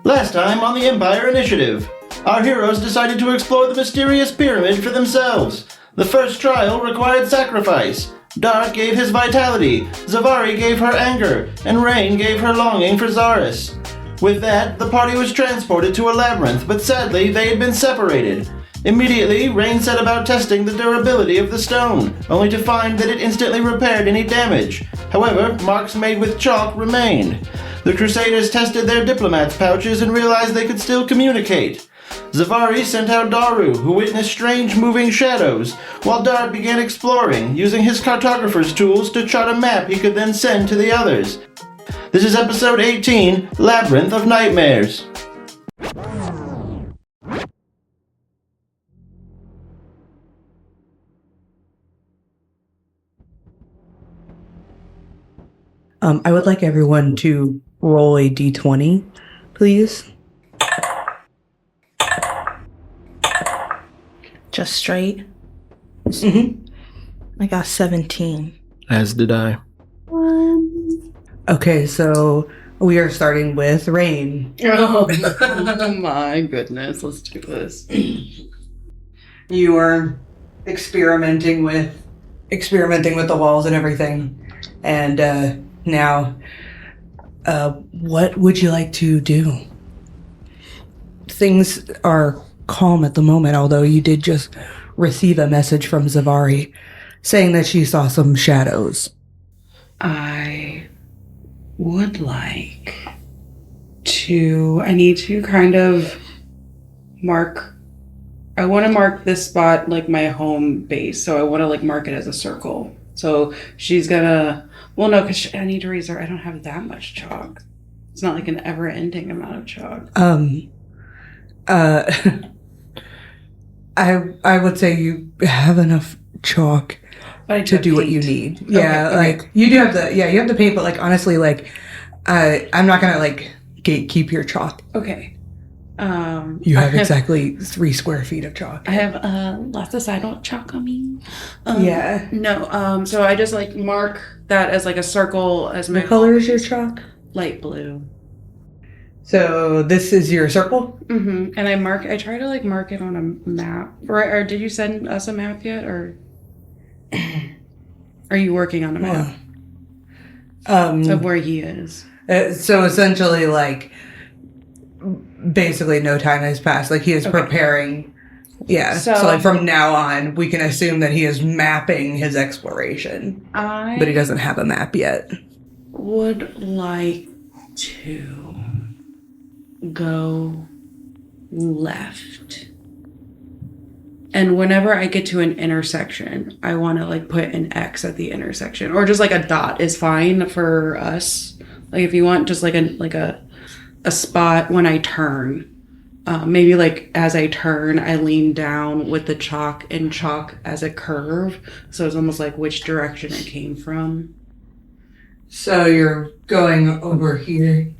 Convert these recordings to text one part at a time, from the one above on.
Last time on the Empire Initiative, our heroes decided to explore the mysterious pyramid for themselves. The first trial required sacrifice. Dark gave his vitality, Zevari gave her anger, and Rain gave her longing for Zaris. With that, the party was transported to a labyrinth, but sadly they had been separated. Immediately, Rain set about testing the durability of the stone, only to find that it instantly repaired any damage. However, marks made with chalk remained. The Crusaders tested their diplomats' pouches and realized they could still communicate. Zevari sent out Daru, who witnessed strange moving shadows, while Dart began exploring, using his cartographer's tools to chart a map he could then send to the others. This is episode 18, Labyrinth of Nightmares. I would like everyone to roll a d20, please. Just straight? Mm-hmm. I got 17. As did I. Okay, so we are starting with Rain. Oh my goodness, let's do this. You are experimenting with the walls and everything. And now, what would you like to do? Things are calm at the moment, although you did just receive a message from Zevari saying that she saw some shadows. I would like to, I need to kind of I want to mark this spot like my home base, so I want to like mark it as a circle. So she's gonna, well no, because I need to erase her. I don't have that much chalk. It's not like an ever-ending amount of chalk. I would say you have enough chalk to do what you need. Yeah, okay. Like you do have you have the paint, but like honestly, like I'm not gonna like gatekeep your chalk. Okay. You have exactly 3 square feet of chalk. I have lots of sidewalk chalk on me. Yeah. No, so I just like mark that as like a circle as my What color is your chalk? light blue. So this is your circle? Mm-hmm. And I try to like mark it on a map. Or did you send us a map yet, or are you working on a map of where he is? So essentially, like, basically no time has passed. Like, he is preparing. Yeah. So like from now on, we can assume that he is mapping his exploration. But he doesn't have a map yet. Would like to go left. And whenever I get to an intersection, I want to like put an X at the intersection, or just like a dot is fine for us. Like if you want just like a spot when I turn, maybe like as I turn, I lean down with the chalk and chalk as a curve. So it's almost like which direction it came from. So you're going over here.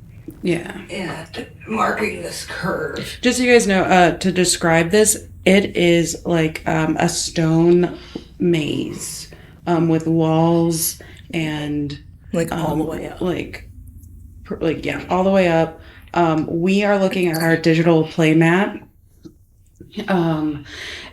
Yeah. And marking this curve. Just so you guys know, to describe this, it is like a stone maze with walls and like all the way up. Like yeah, all the way up. We are looking at our digital play map. And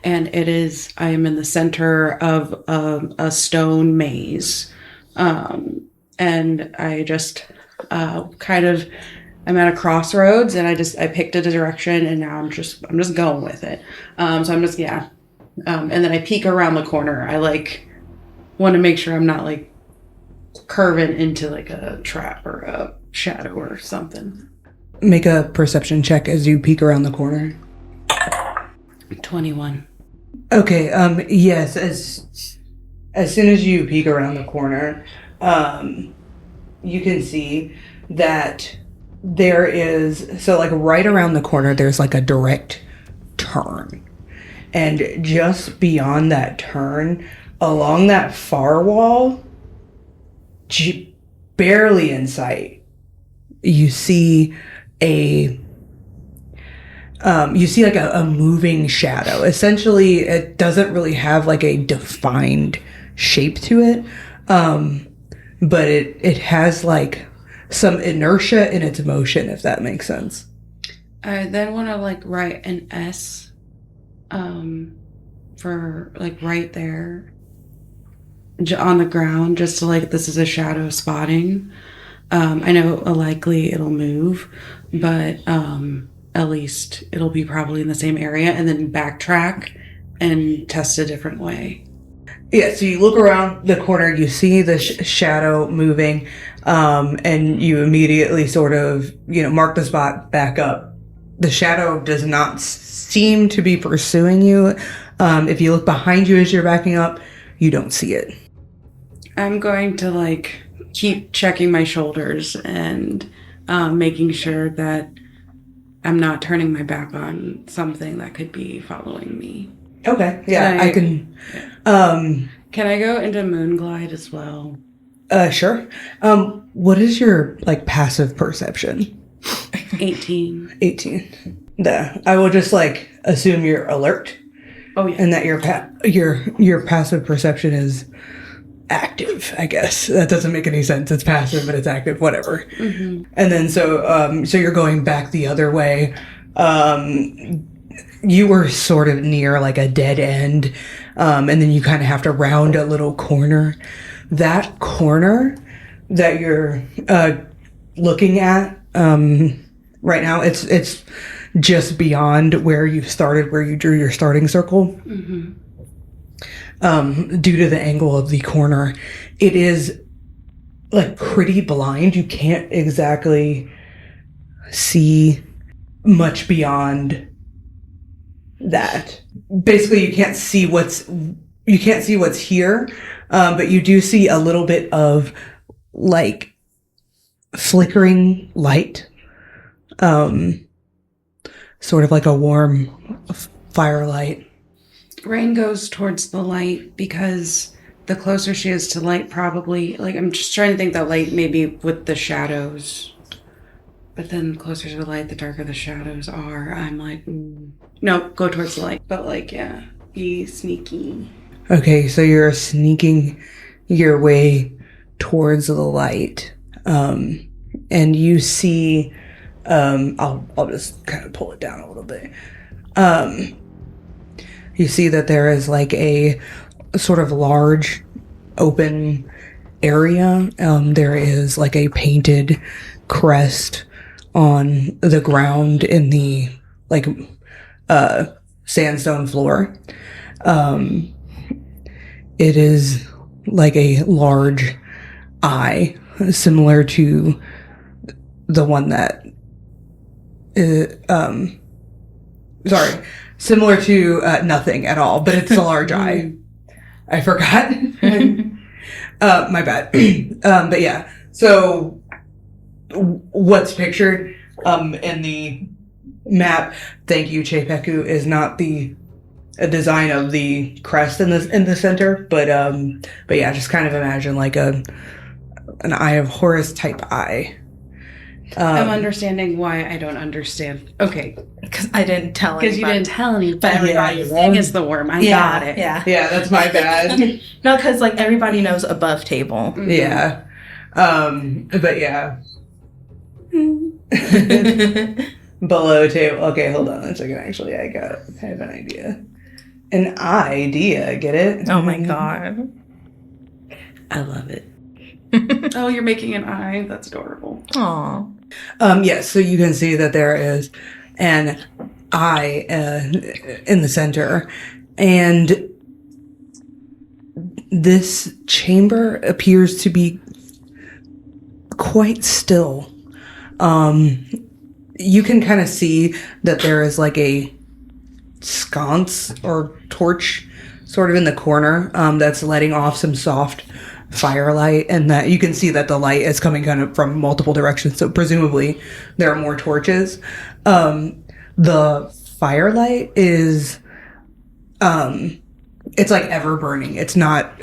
it is, I am in the center of a stone maze. And I just I'm at a crossroads, and I picked a direction, and now I'm just going with it. So I'm just, yeah. And then I peek around the corner. I like want to make sure I'm not like curving into like a trap or a shadow or something. Make a perception check as you peek around the corner. 21. Okay, yes, as soon as you peek around the corner, you can see that there is, so like right around the corner, there's like a direct turn. And just beyond that turn, along that far wall, barely in sight, you see a moving shadow. Essentially, it doesn't really have like a defined shape to it, but it has like some inertia in its motion, if that makes sense. I then want to like write an S for like right there on the ground, just to like, this is a shadow spotting. I know likely it'll move, but at least it'll be probably in the same area, and then backtrack and test a different way. Yeah, so you look around the corner, you see the shadow moving, and you immediately sort of, mark the spot back up. The shadow does not seem to be pursuing you. If you look behind you as you're backing up, you don't see it. I'm going to like keep checking my shoulders and making sure that I'm not turning my back on something that could be following me. Okay, yeah, I can. Can I go into Moonglide as well? Sure. What is your like passive perception? 18. 18. I will just like assume you're alert. Oh yeah. And that your passive perception is active, I guess. That doesn't make any sense. It's passive, but it's active, whatever. Mm-hmm. And then so you're going back the other way. You were sort of near like a dead end, and then you kind of have to round a little corner. That corner that you're looking at right now, it's just beyond where you started, where you drew your starting circle. Mm-hmm. Due to the angle of the corner, it is like pretty blind. You can't exactly see much beyond that. Basically, you can't see what's here, but you do see a little bit of like flickering light, sort of like a warm firelight. Rain goes towards the light because the closer she is to light, probably, like, I'm just trying to think that light maybe with the shadows. But then the closer to the light, the darker the shadows are. I'm like, no, go towards the light. But like, yeah, be sneaky. Okay, so you're sneaking your way towards the light. And you see, I'll just kind of pull it down a little bit. You see that there is like a sort of large open area. There is like a painted crest on the ground in the like sandstone floor. It is like a large eye, similar to the one that similar to nothing at all, but it's a large eye. I forgot. My bad. But yeah, so what's pictured in the map, thank you, Chepeku, is not the design of the crest in the center, but yeah, just kind of imagine like an Eye of Horus type eye. I'm understanding why I don't understand. Okay. Because I didn't tell anybody. Because you didn't tell anybody. But everybody's Thing is the worm. I got it. Yeah. Yeah, that's my bad. No, because like everybody knows above table. Mm-hmm. Yeah. But yeah. Below table. Okay, hold on a second. Actually, I have an idea. An idea, get it? Oh my god. I love it. Oh, you're making an eye? That's adorable. Aw. Yes, so you can see that there is an eye in the center, and this chamber appears to be quite still. You can kind of see that there is like a sconce or torch sort of in the corner that's letting off some soft firelight, and that you can see that the light is coming kind of from multiple directions, so presumably there are more torches. The firelight is it's like ever burning. It's not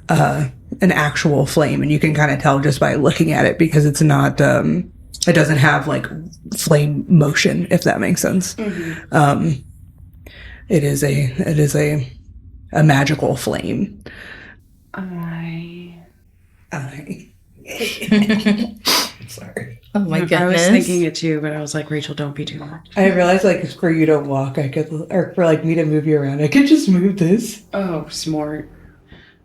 an actual flame, and you can kind of tell just by looking at it, because it's not it doesn't have like flame motion, if that makes sense. Mm-hmm. It is a magical flame. I Sorry. Oh my goodness. I was thinking it too, but I was like, Rachel, don't be too much. I realized like for you to walk, I could, or for like me to move you around, I could just move this. Oh, smart.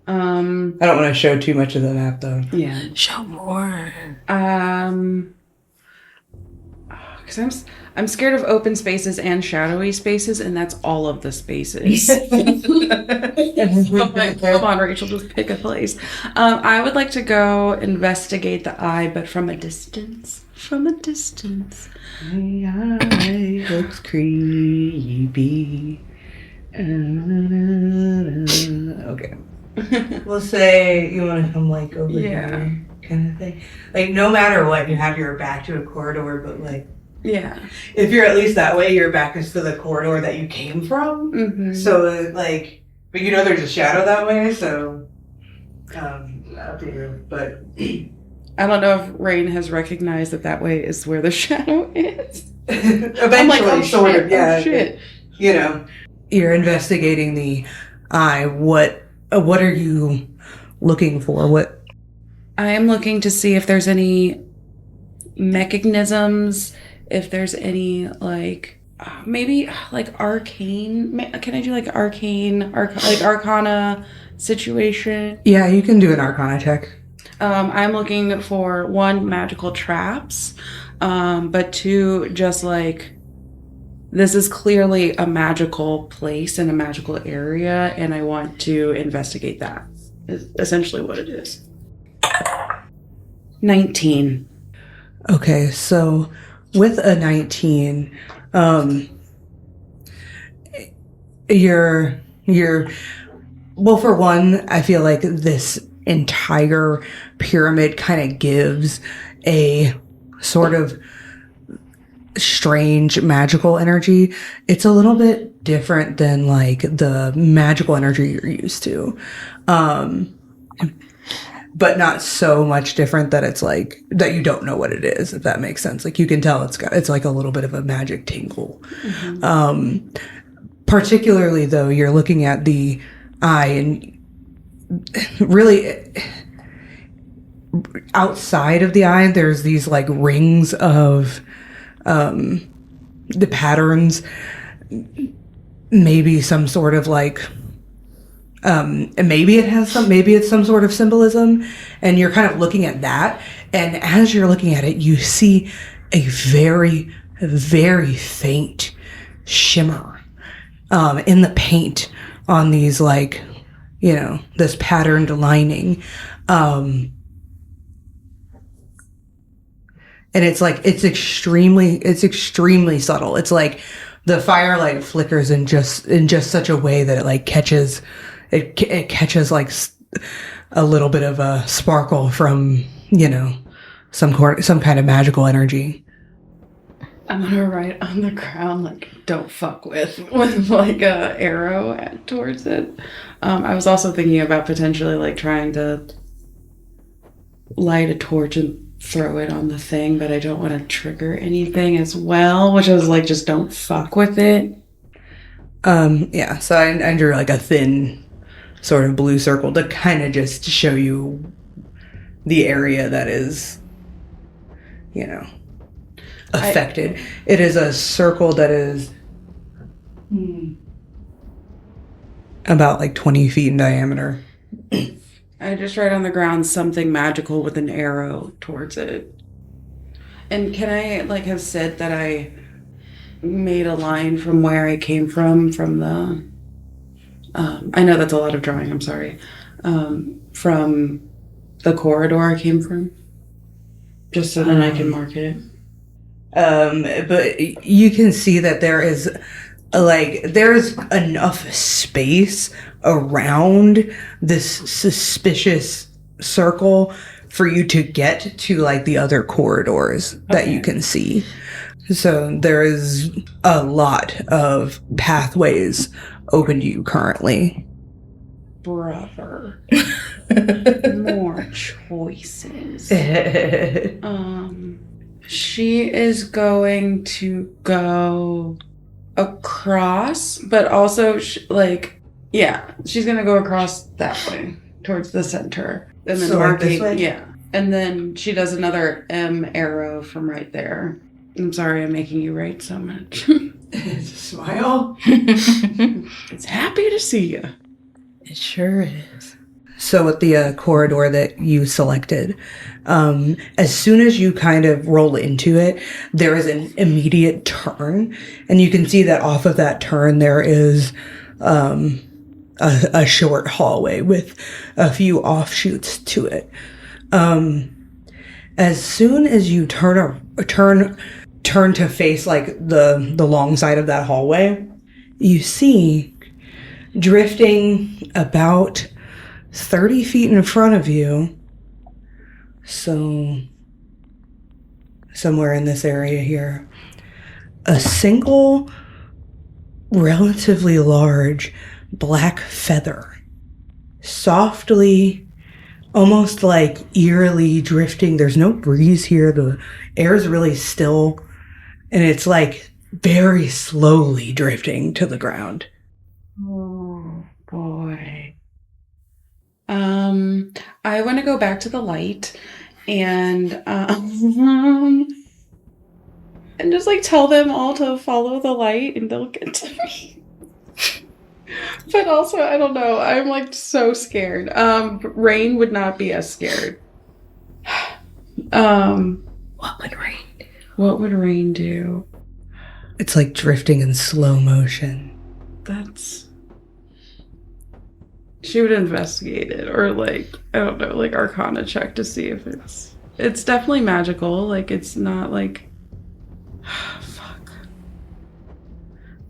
I don't want to show too much of the map though. Yeah. Show more. Because I'm scared of open spaces and shadowy spaces, and that's all of the spaces. Come on, Rachel, just pick a place. I would like to go investigate the eye, but from a distance. From a distance. The eye looks creepy. Okay. We'll say you want to come like over here, kind of thing. Like no matter what, you have your back to a corridor, but like Yeah. if you're at least that way, your back is to the corridor that you came from. Mm-hmm. So like, but you know there's a shadow that way, so up to you. But I don't know if Rain has recognized that way is where the shadow is. Eventually, I'm like, oh, sort shit, of, yeah. Oh, shit. You know, you're investigating the eye. What are you looking for? What? I am looking to see if there's any mechanisms, if there's any like maybe like arcane. Can I do like arcana situation? Yeah, you can do an arcana check. I'm looking for 1, magical traps, but 2, just like this is clearly a magical place and a magical area, and I want to investigate that. Is essentially what it is. 19. Okay, so with a 19, you're well, for one, I feel like this entire pyramid kind of gives a sort of strange magical energy. It's a little bit different than like the magical energy you're used to. But not so much different that it's like that you don't know what it is, if that makes sense. Like you can tell it's like a little bit of a magic tingle. Mm-hmm. Particularly though, you're looking at the eye and really outside of the eye, there's these like rings of the patterns, maybe some sort of like maybe it's some sort of symbolism, and you're kind of looking at that, and as you're looking at it, you see a very, very faint shimmer in the paint on these, like, you know, this patterned lining. And it's like, it's extremely subtle. It's like the firelight flickers in just such a way that it like catches like a little bit of a sparkle from, you know, some kind of magical energy. I'm gonna write on the ground like "don't fuck with" like a arrow towards it. I was also thinking about potentially like trying to light a torch and throw it on the thing, but I don't want to trigger anything as well, which I was like, just don't fuck with it. Yeah, so I drew like a thin sort of blue circle to kind of just show you the area that is, you know, affected. It is a circle that is about like 20 feet in diameter. I just write on the ground something magical with an arrow towards it. And can I like have said that I made a line from where I came from the I know that's a lot of drawing, I'm sorry. From the corridor I came from. Just so then I can mark it. But you can see that there's enough space around this suspicious circle for you to get to like the other corridors that you can see. So there is a lot of pathways open to you currently. Brother. More choices. She is going to go across, but also she's going to go across that way towards the center, and then So, like, this way? Yeah. And then she does another M arrow from right there. I'm sorry I'm making you write so much. Smile. It's happy to see you. It sure is. So with the corridor that you selected, as soon as you kind of roll into it, there is an immediate turn. And you can see that off of that turn, there is a short hallway with a few offshoots to it. As soon as you turn to face like the long side of that hallway, you see drifting about 30 feet in front of you, so somewhere in this area here, a single relatively large black feather, softly, almost like eerily drifting. There's no breeze here. The air's really still, and it's like very slowly drifting to the ground. Oh, boy. I want to go back to the light and just like tell them all to follow the light and they'll get to me. But also, I don't know. I'm like so scared. Rain would not be as scared. What would Rain do? What would Rain do? It's like drifting in slow motion. She would investigate it, or like, I don't know, like Arcana check to see if it's definitely magical. Like, it's not like, fuck.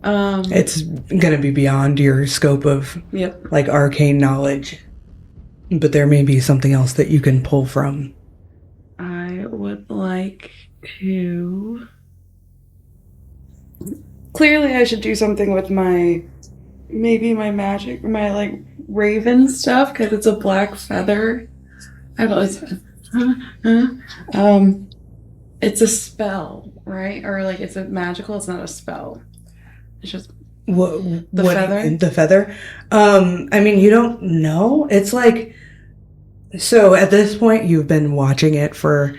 It's gonna be beyond your scope of like arcane knowledge, but there may be something else that you can pull from. I would like to. Clearly, I should do something with my magic, my like raven stuff, because it's a black feather. I don't know. It's a spell, right? Or like it's a magical. It's not a spell. It's just The feather. The feather. I mean, you don't know. It's like, so at this point, you've been watching it for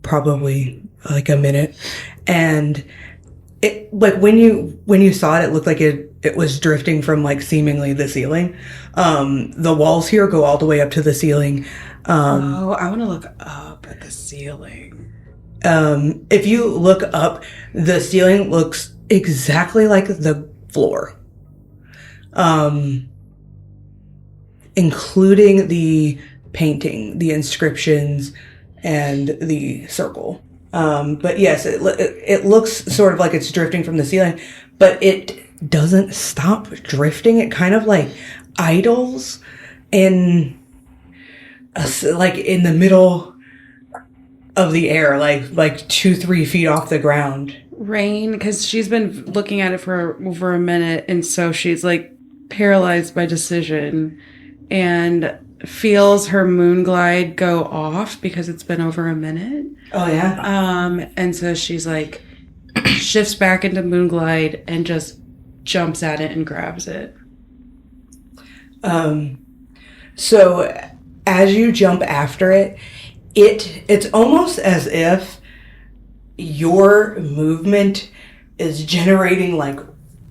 probably like a minute, and it like when you saw it, it looked like it was drifting from like seemingly the ceiling. The walls here go all the way up to the ceiling. I want to look up at the ceiling. If you look up, the ceiling looks exactly like the floor, including the painting, the inscriptions, and the circle. But yes, it looks sort of like it's drifting from the ceiling, but it doesn't stop drifting. It kind of like idles in the middle of the air, like 2-3 feet off the ground. Rain, because she's been looking at it for over a minute, and so she's like paralyzed by decision and feels her moon glide go off because it's been over a minute. Oh yeah. And so she's like shifts back into moon glide and just jumps at it and grabs it. So as you jump after it, it's almost as if your movement is generating like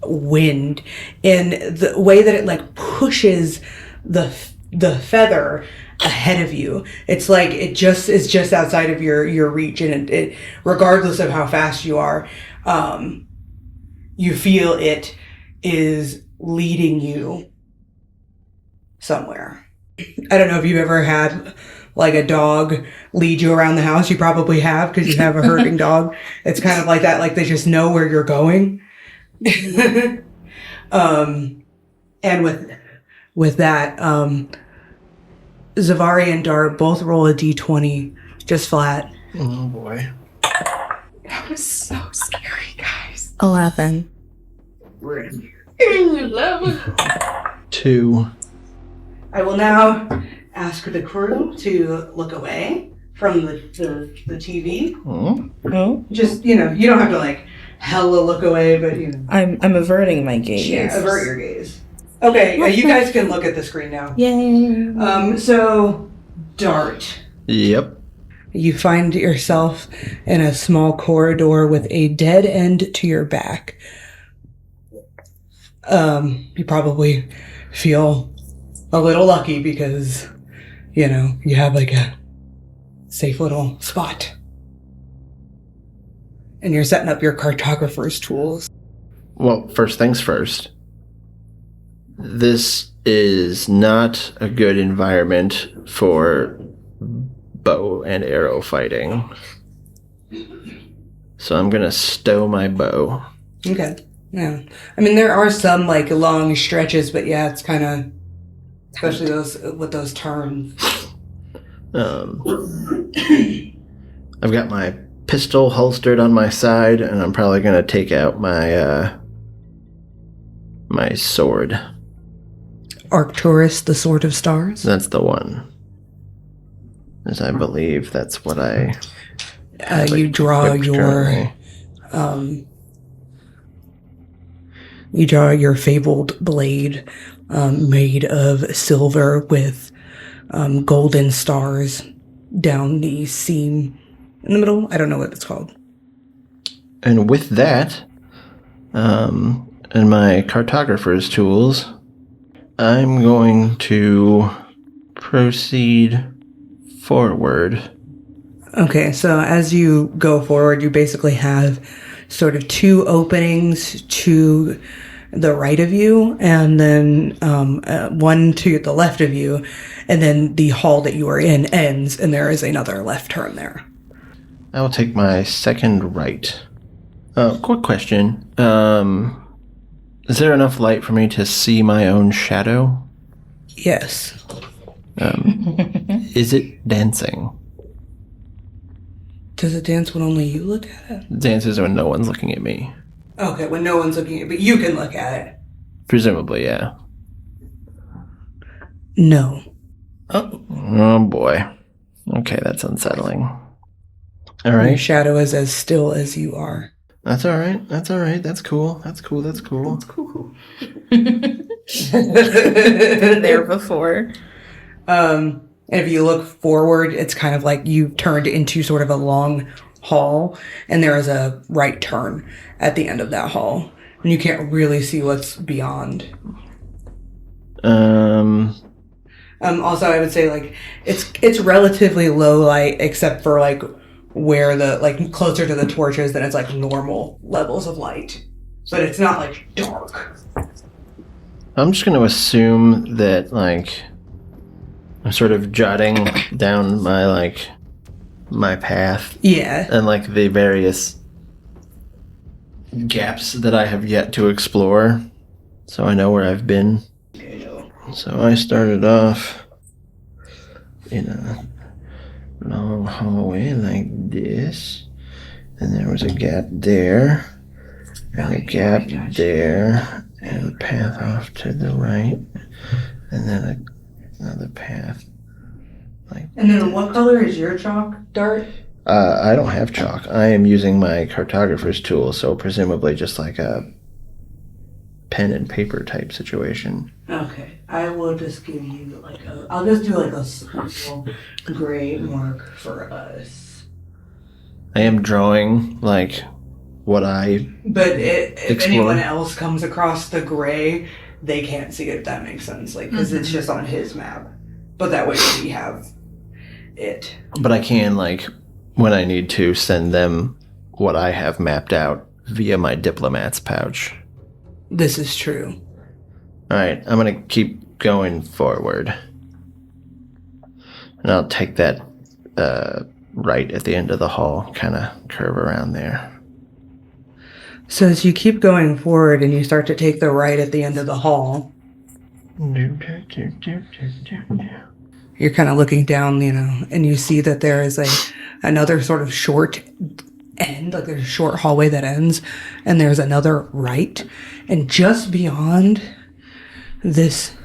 wind in the way that it like pushes the feather ahead of you. It's like it just is just outside of your reach, and it regardless of how fast you are, you feel it is leading you somewhere. I don't know if you've ever had like a dog lead you around the house. You probably have, because you have a herding dog. It's kind of like that. Like they just know where you're going. And with that, Zevari and Dart both roll a d20 just flat. Oh boy. That was so scary, guys. 11. We're in here. 2. I will now ask the crew to look away from the TV. Oh? Just, you don't have to like hella look away, but I'm averting my gaze. Yeah, avert your gaze. Okay, you guys can look at the screen now. Yay. So, Dart, Yep. You find yourself in a small corridor with a dead end to your back. You probably feel a little lucky because, you know, you have like a safe little spot. And you're setting up your cartographer's tools. Well, first things first. This is not a good environment for bow and arrow fighting. So I'm gonna stow my bow. Okay. Yeah. I mean, there are some like long stretches, but yeah, it's kind of, especially those with those turns. I've got my pistol holstered on my side, and I'm probably gonna take out my my sword. Arcturus, the Sword of Stars. That's the one. As I believe that's what I. You draw your. You draw your fabled blade, made of silver with golden stars down the seam in the middle. I don't know what it's called. And with that, and my cartographer's tools, I'm going to proceed forward. Okay, so as you go forward, you basically have sort of two openings to the right of you, and then one to the left of you, and then the hall that you are in ends, and there is another left turn there. I will take my second right. Quick question. Is there enough light for me to see my own shadow? Yes. Is it dancing? Does it dance when only you look at it? Dances when no one's looking at me. Okay, when no one's looking at it, but you can look at it. Presumably, yeah. No. Oh boy. Okay, that's unsettling. All Your right. shadow is as still as you are. That's all right. That's all right. That's cool. That's cool. That's cool. That's cool. Been there before. And if you look forward, it's kind of like you turned into sort of a long hall, and there is a right turn at the end of that hall, and you can't really see what's beyond. Also, I would say like it's relatively low light, except for like where the like closer to the torches, then it's like normal levels of light, but it's not like dark. I'm just going to assume that like I'm sort of jotting down my path. Yeah. And like the various gaps that I have yet to explore, so I know where I've been. So I started off in a long hallway like this, and there was a gap there, and a gap there, and a path off to the right, and then another path. And then what color is your chalk dart? I don't have chalk. I am using my cartographer's tool, so presumably just like a pen and paper type situation. Okay, I will just give you I'll just do like a small gray mark for us. I am drawing like what I But if explore. anyone else comes across the gray, they can't see it, if that makes sense. Like, because it's just on his map. But that way we have it. But I can, like, when I need to, send them what I have mapped out via my diplomat's pouch. This is true. Alright, I'm gonna keep going forward. And I'll take that right at the end of the hall, kind of curve around there. So as you keep going forward and you start to take the right at the end of the hall, you're kind of looking down, and you see that there is another sort of short end, like there's a short hallway that ends, and there's another right. And just beyond this,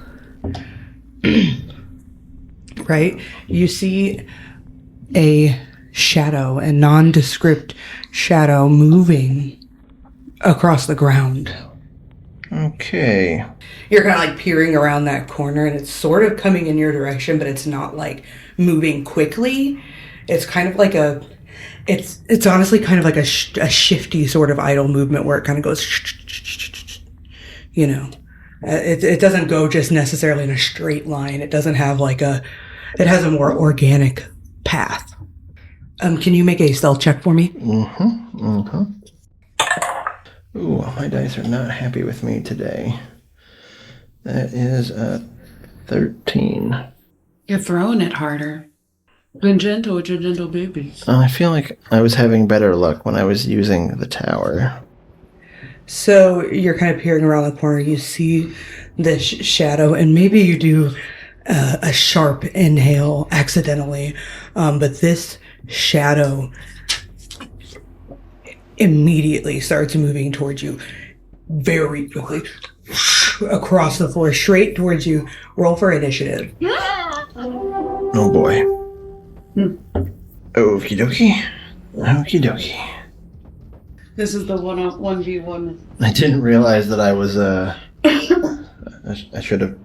right, you see a shadow, a nondescript shadow moving across the ground. Okay. You're kind of like peering around that corner, and it's sort of coming in your direction, but it's not like moving quickly. It's kind of like it's honestly kind of like a shifty sort of idle movement where it kind of goes, you know. It doesn't go just necessarily in a straight line. It doesn't have like it has a more organic path. Can you make a stealth check for me? Ooh, my dice are not happy with me today. That is a 13. You're throwing it harder. Been gentle with your gentle babies. I feel like I was having better luck when I was using the tower. So you're kind of peering around the corner. You see this shadow, and maybe you do a sharp inhale accidentally, but this shadow immediately starts moving towards you very quickly across the floor, straight towards you. Roll for initiative. Oh boy. Okie dokie. Okie dokie. This is the 1v1. I didn't realize that I was, I should have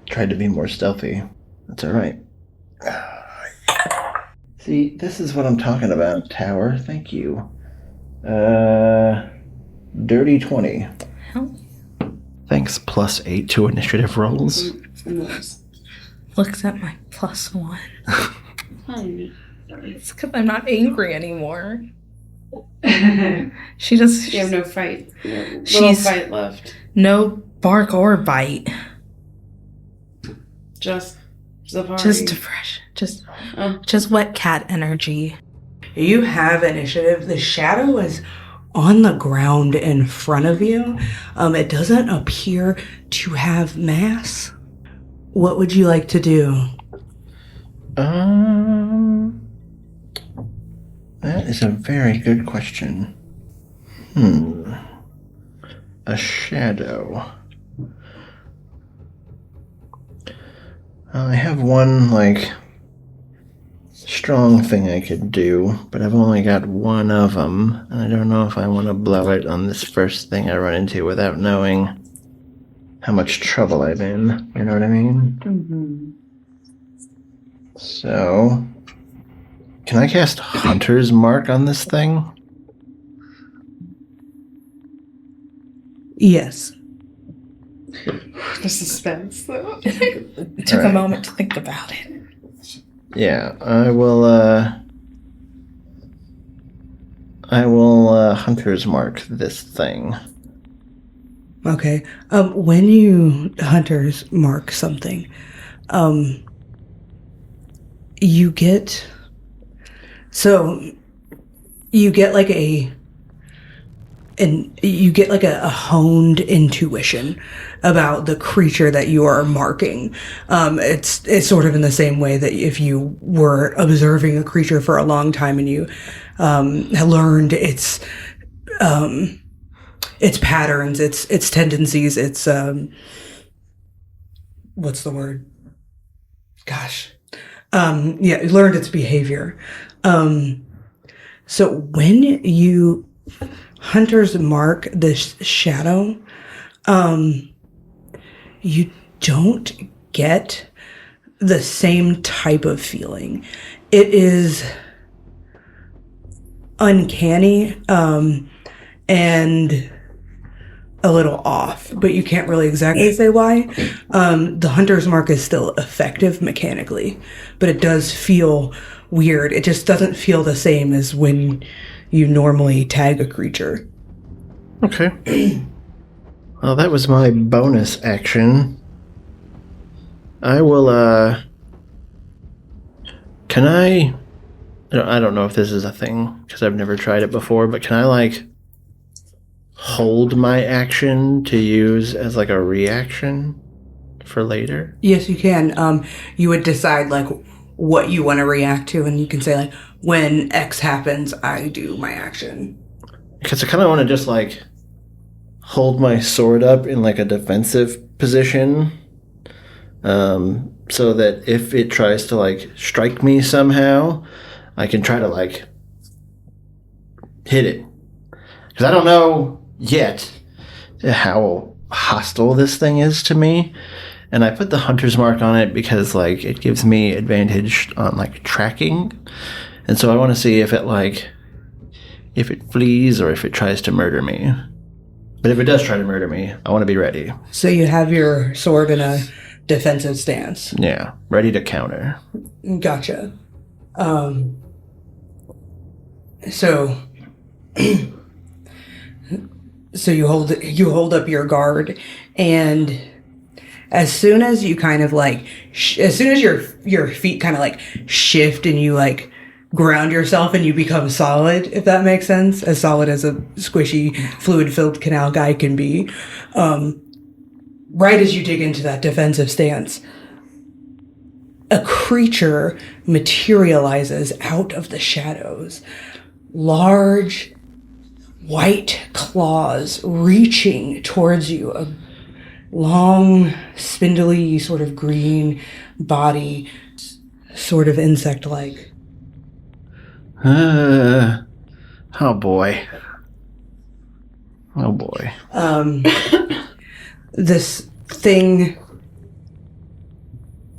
tried to be more stealthy. That's alright. See, this is what I'm talking about, tower. Thank you. Dirty 20. Hell. Thanks, +8 to initiative rolls. Looks at my +1. Sorry. It's because I'm not angry anymore. She just... You have no fight. Little She's- fight left. No bark or bite. Just Zevari. Just fresh. Just wet cat energy. You have initiative. The shadow is on the ground in front of you. It doesn't appear to have mass. What would you like to do? That is a very good question. A shadow. I have one, strong thing I could do, but I've only got one of them, and I don't know if I want to blow it on this first thing I run into without knowing how much trouble I'm in. You know what I mean? Mm-hmm. So, can I cast Hunter's Mark on this thing? Yes. The suspense, though. It took a moment to think about it. Yeah, I will Hunter's Mark this thing. Okay. When you hunters mark something, you get a honed intuition about the creature that you are marking. It's sort of in the same way that if you were observing a creature for a long time and you have learned its patterns, its tendencies, its what's the word? Gosh. You learned its behavior. So when you hunters mark this shadow, you don't get the same type of feeling. It is uncanny, and a little off, but you can't really exactly say why. The hunter's mark is still effective mechanically, but it does feel weird. It just doesn't feel the same as when you normally tag a creature. Okay. Well, that was my bonus action. I will, can I don't know if this is a thing, because I've never tried it before, but can I, hold my action to use as, a reaction for later? Yes, you can. You would decide, what you want to react to, and you can say, when X happens, I do my action. Because I kind of want to just, hold my sword up in, a defensive position, so that if it tries to, strike me somehow, I can try to, hit it. Because I don't know yet how hostile this thing is to me. And I put the hunter's mark on it because, like, it gives me advantage on, like, tracking. And so I want to see if it flees or if it tries to murder me. But if it does try to murder me, I want to be ready. So you have your sword in a defensive stance. Yeah, ready to counter. Gotcha. So you hold up your guard, and as soon as you kind of like, as soon as your feet kind of like shift and you like ground yourself and you become solid, if that makes sense, as solid as a squishy, fluid-filled canal guy can be, right as you dig into that defensive stance, a creature materializes out of the shadows. Large, white claws reaching towards you, a long, spindly, sort of green body, sort of insect-like. Oh boy. Oh boy. This thing,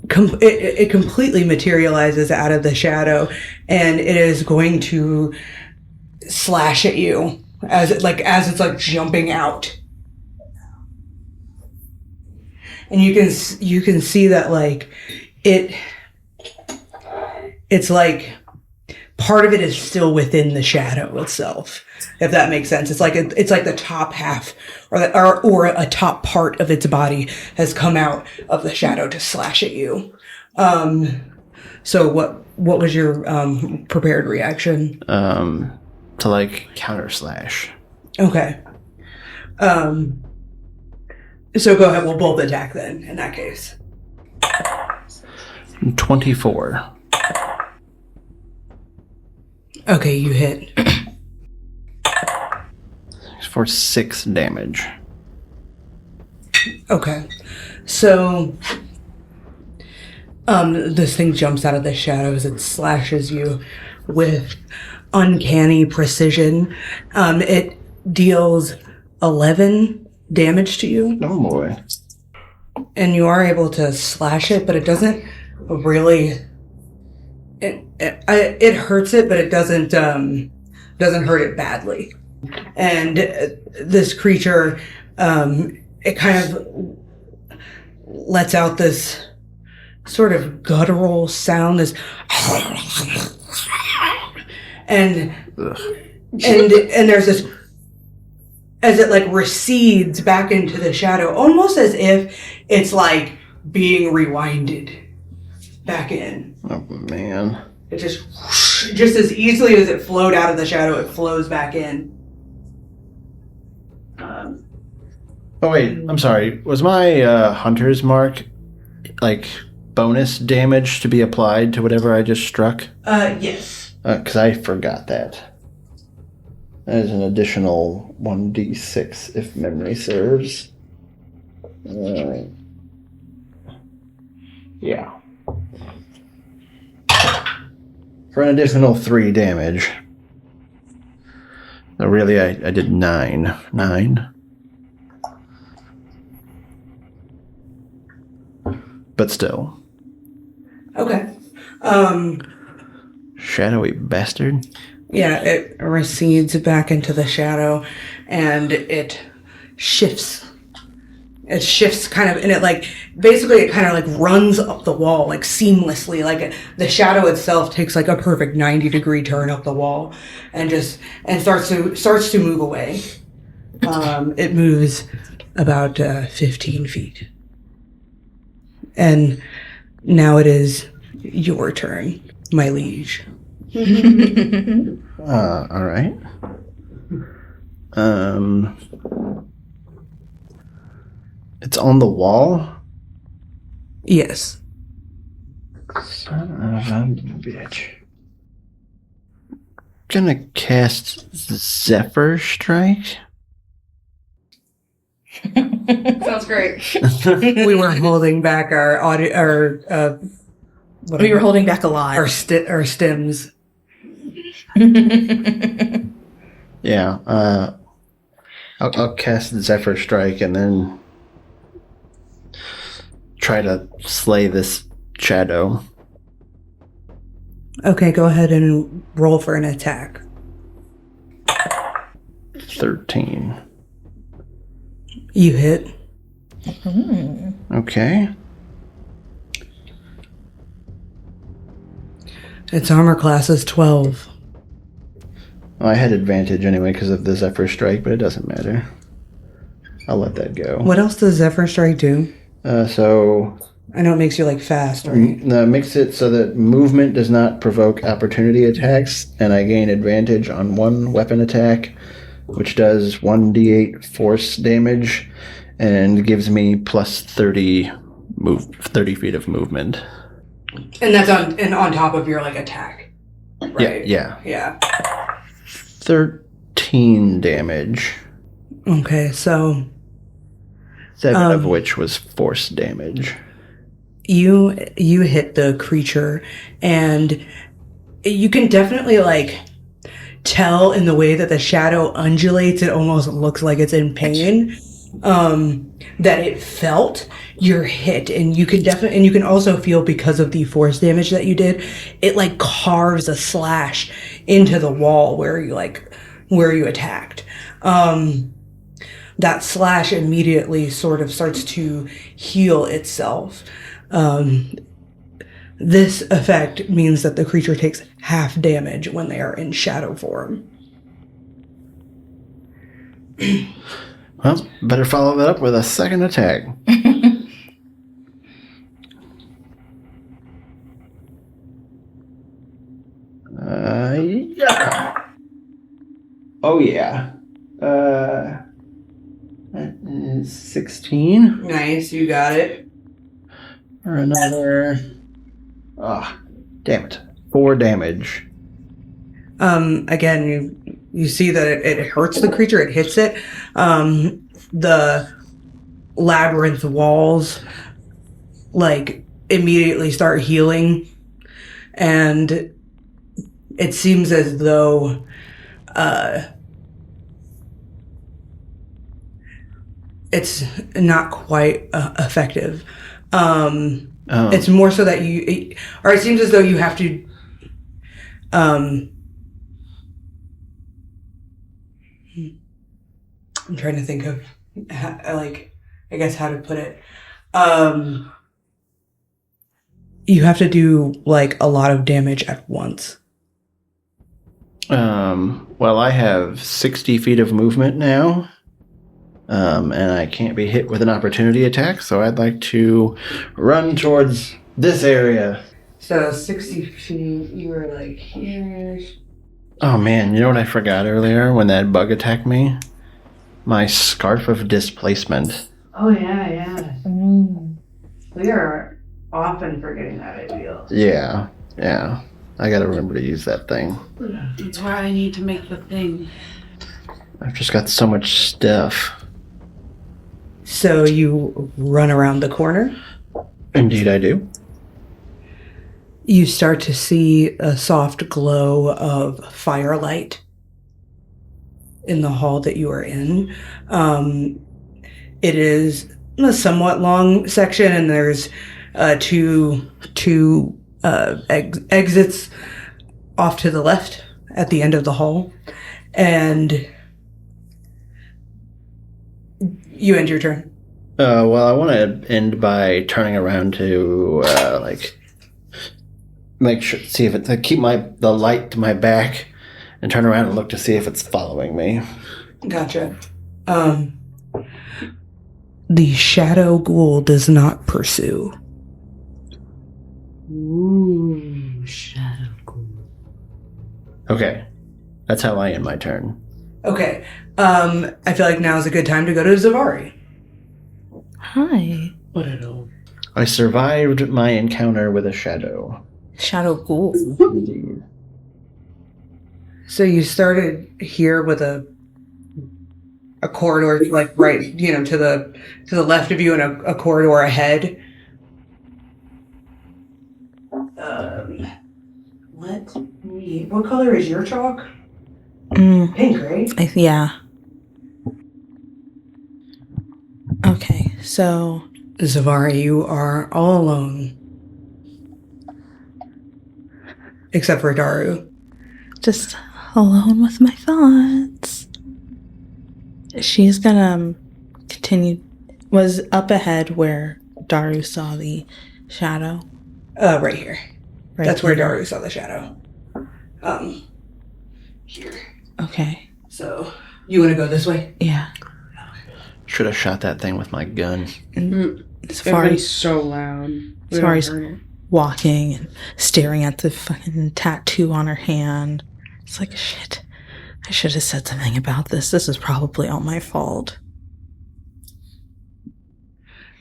it completely materializes out of the shadow, and it is going to slash at you as it's like jumping out. And you can see that like it's like part of it is still within the shadow itself, if that makes sense. It's like the top half or a top part of its body has come out of the shadow to slash at you. So what was your prepared reaction? To like counter slash. Okay. So go ahead, we'll both attack then in that case. 24. Okay, you hit. For 6 damage. Okay. So this thing jumps out of the shadows and slashes you with uncanny precision. It deals 11 damage to you. Oh boy. And you are able to slash it, but it doesn't really... It hurts it, but it doesn't hurt it badly. And this creature, it kind of lets out this sort of guttural sound, this, and there's this, as it like recedes back into the shadow, almost as if it's like being rewinded back in. Oh man. It just as easily as it flowed out of the shadow, it flows back in. Oh wait, I'm sorry. Was my hunter's mark like bonus damage to be applied to whatever I just struck? Yes. Because I forgot that. That is an additional 1d6 if memory serves. Yeah. For an additional 3 damage. No, really, I did 9. 9. But still. Okay. Shadowy bastard. Yeah, it recedes back into the shadow, and it shifts. It shifts kind of, and it like, basically it kind of like runs up the wall, like seamlessly, like the shadow itself takes like a perfect 90-degree turn up the wall, and starts to move away. It moves about 15 feet. And now it is your turn, my liege. All right. It's on the wall? Yes. Son of a bitch. Gonna cast Zephyr Strike? Sounds great. We were holding back our audio, We were holding back a lot. our stems. Yeah. I'll cast Zephyr Strike and then try to slay this shadow. Okay, go ahead and roll for an attack. 13. You hit. Okay. Its armor class is 12. Well, I had advantage anyway because of the Zephyr Strike, but it doesn't matter. I'll let that go. What else does Zephyr Strike do? So... I know it makes you, like, fast, right? Makes it so that movement does not provoke opportunity attacks, and I gain advantage on one weapon attack, which does 1d8 force damage, and gives me plus 30 feet of movement. And that's on top of your, like, attack, right? Yeah. 13 damage. Okay, so... 7 of which was force damage. You hit the creature, and you can definitely, like, tell in the way that the shadow undulates, it almost looks like it's in pain, that it felt your hit. And you can also feel, because of the force damage that you did, it, like, carves a slash into the wall where you attacked. That slash immediately sort of starts to heal itself. This effect means that the creature takes half damage when they are in shadow form. Well, better follow that up with a second attack. Yeah. Oh, yeah. That is 16. Nice, you got it. Or another... damn it. 4 damage. Again, you see that it hurts the creature, it hits it. The labyrinth walls, like, immediately start healing. And it seems as though, it's not quite effective. It's more so that it seems as though you have to, I'm trying to think of, how to put it. You have to do, like, a lot of damage at once. Well, I have 60 feet of movement now. And I can't be hit with an opportunity attack, so I'd like to run towards this area. So 60 feet, you were like here. Oh man, you know what I forgot earlier when that bug attacked me? My Scarf of Displacement. Oh yeah. We are often forgetting that, I feel. Yeah. I gotta remember to use that thing. That's why I need to make the thing. I've just got so much stuff. So you run around the corner? Indeed I do. You start to see a soft glow of firelight in the hall that you are in. It is a somewhat long section, and there's two exits off to the left at the end of the hall. And you end your turn. Well, I want to end by turning around to, make sure, see if it, keep the light to my back and turn around and look to see if it's following me. Gotcha. The shadow ghoul does not pursue. Ooh, shadow ghoul. Okay. That's how I end my turn. Okay. I feel like now is a good time to go to Zevari. Hi. What at all? I survived my encounter with a shadow. Shadow ghoul. Indeed. So you started here with a corridor, like right, to the left of you, and a corridor ahead. What color is your chalk? Pink, right? Yeah. So, Zevari, you are all alone. Except for Daru. just alone with my thoughts. She's gonna continue. Was up ahead where Daru saw the shadow. Right here. Right That's where here. Daru saw the shadow. Here. Okay. So, you want to go this way? Yeah. Should have shot that thing with my gun. It's Safari's so loud. Safari's walking and staring at the fucking tattoo on her hand. It's like, shit. I should have said something about this. This is probably all my fault.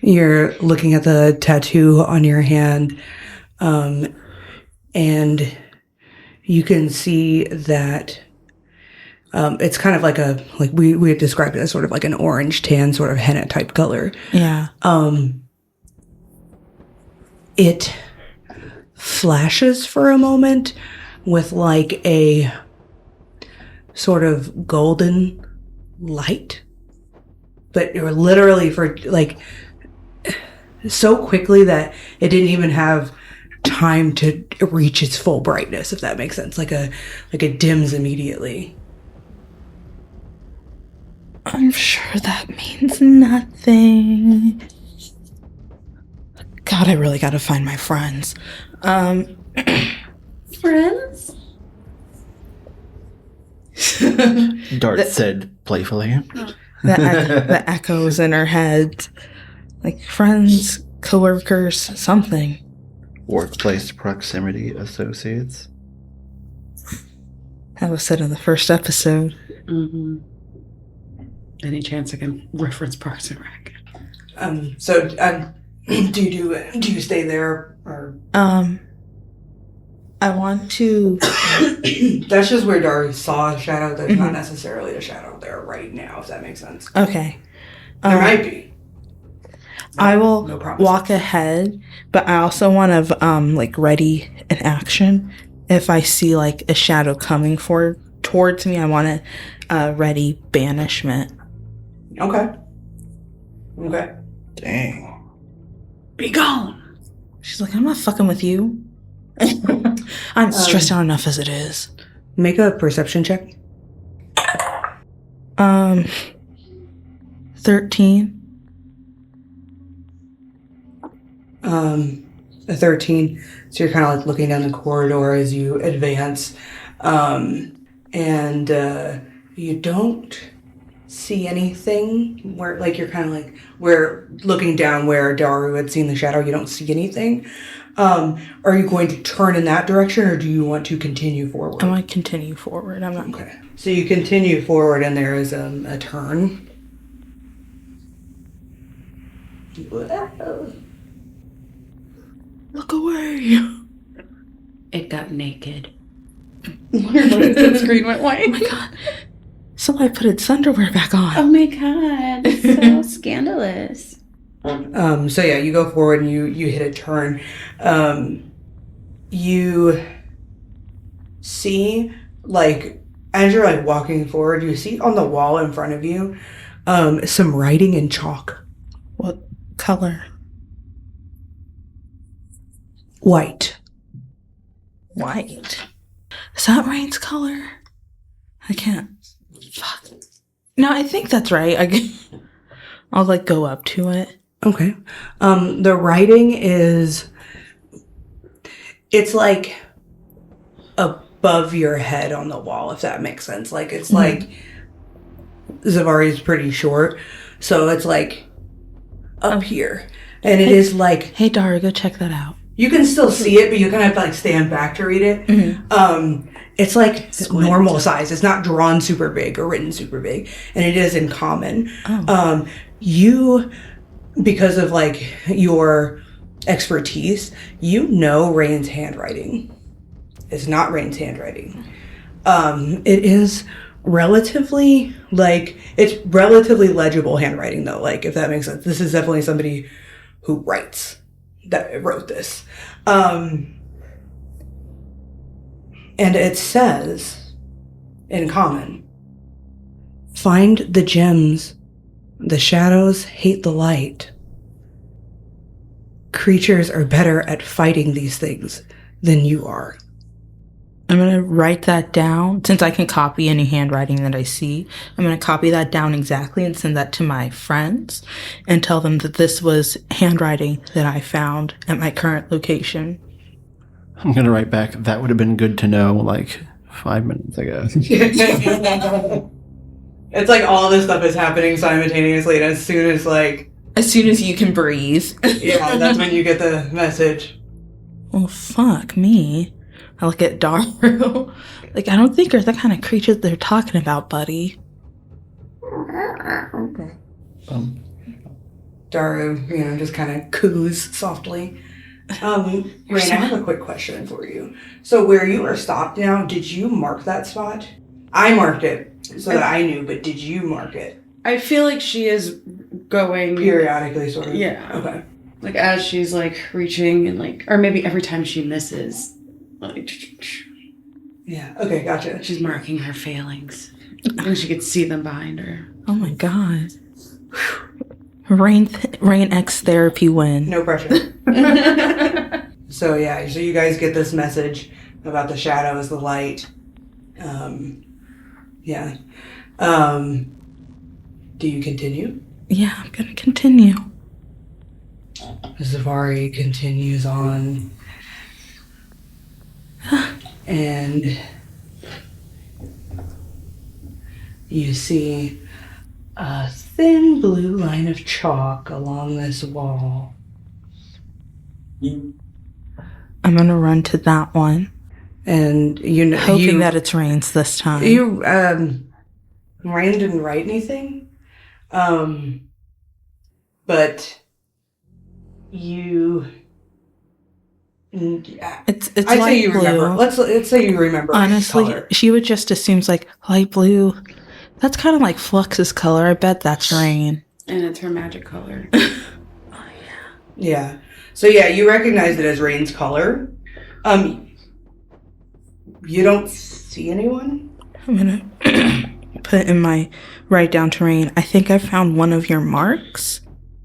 You're looking at the tattoo on your hand, and you can see that it's kind of like we had described it as sort of like an orange tan sort of henna type color. Yeah. It flashes for a moment with like a sort of golden light, but you're literally for like so quickly that it didn't even have time to reach its full brightness, if that makes sense. Like it dims immediately. I'm sure that means nothing. God, I really gotta find my friends. Friends? Dart said playfully. The echoes in her head. Like friends, coworkers, something. Workplace proximity associates. That was said in the first episode. Mm-hmm. Any chance I can reference Parks and Rec? Do you stay there or? I want to. That's just where Daru saw a shadow. There's not necessarily a shadow there right now, if that makes sense. Okay. There might be. I will No promises. walk ahead, but I also want to like ready an action. If I see like a shadow coming towards me, I want to ready banishment. Okay. Dang. Be gone! She's like, I'm not fucking with you. I'm stressed out enough as it is. Make a perception check. 13. A 13. So you're kind of like looking down the corridor as you advance. And you don't see anything where, like, you're kind of like, where looking down where Daru had seen the shadow, you don't see anything. Are you going to turn in that direction or do you want to continue forward? I want to continue forward. I'm not. Okay. So you continue forward and there is a turn. Look away. It got naked. The screen went white. Oh my god. Somebody put its underwear back on. Oh my god. So scandalous. So yeah, you go forward and you hit a turn. You see, like, as you're like walking forward, you see on the wall in front of you, some writing in chalk. What color? White. White. Is that Rain's color? I can't. Fuck. No, I think that's right. I'll like go up to it. Okay. The writing is, it's like above your head on the wall, if that makes sense. Like, it's like, Zevari is pretty short, so it's like up here. And it is like, Hey, Dara, go check that out. you can still see it, but you kind of have to like stand back to read it. It's like normal size. It's not drawn super big or written super big, and it is in common. You, because of like your expertise, you know Rain's handwriting. It's not Rain's handwriting. It is relatively like, it's relatively legible handwriting though, like, if that makes sense. This is definitely somebody who that wrote this. And it says, in common, find the gems. The shadows hate the light. creatures are better at fighting these things than you are. I'm going to write that down. Since I can copy any handwriting that I see, I'm going to copy that down exactly and send that to my friends and tell them that this was handwriting that I found at my current location. I'm going to write back, that would have been good to know, like, 5 minutes ago. It's like all this stuff is happening simultaneously, and as soon as you can breathe. yeah, that's when you get the message. Well, fuck me. I look at Daru. Like, I don't think you're the kind of creature they're talking about, buddy. Okay. Daru, just kind of coos softly. Rain, I have a quick question for you. So where you are stopped now, did you mark that spot? I marked it so that I knew, but did you mark it? I feel like she is going Periodically, sort of. Yeah. Okay. Like as she's like reaching and like, or maybe every time she misses, like, Yeah. Okay. Gotcha. she's marking her failings, and she could see them behind her. Oh my god. Rain X therapy win. No pressure. So you guys get this message about the shadows, the light. Yeah. Do you continue? Yeah, I'm gonna continue. Zevari continues on. And you see a thin blue line of chalk along this wall. I'm gonna run to that one. And Hoping that it's Rain's this time. Rain didn't write anything. But you... It's I'd light say you blue. remember. Let's say you remember. Honestly, color. she would just assumes like light blue. That's kind of like Flux's color. I bet that's Rain. And it's her magic color. Yeah. So you recognize it as Rain's color. You don't see anyone? I'm gonna put in my write down to Rain. I think I found one of your marks?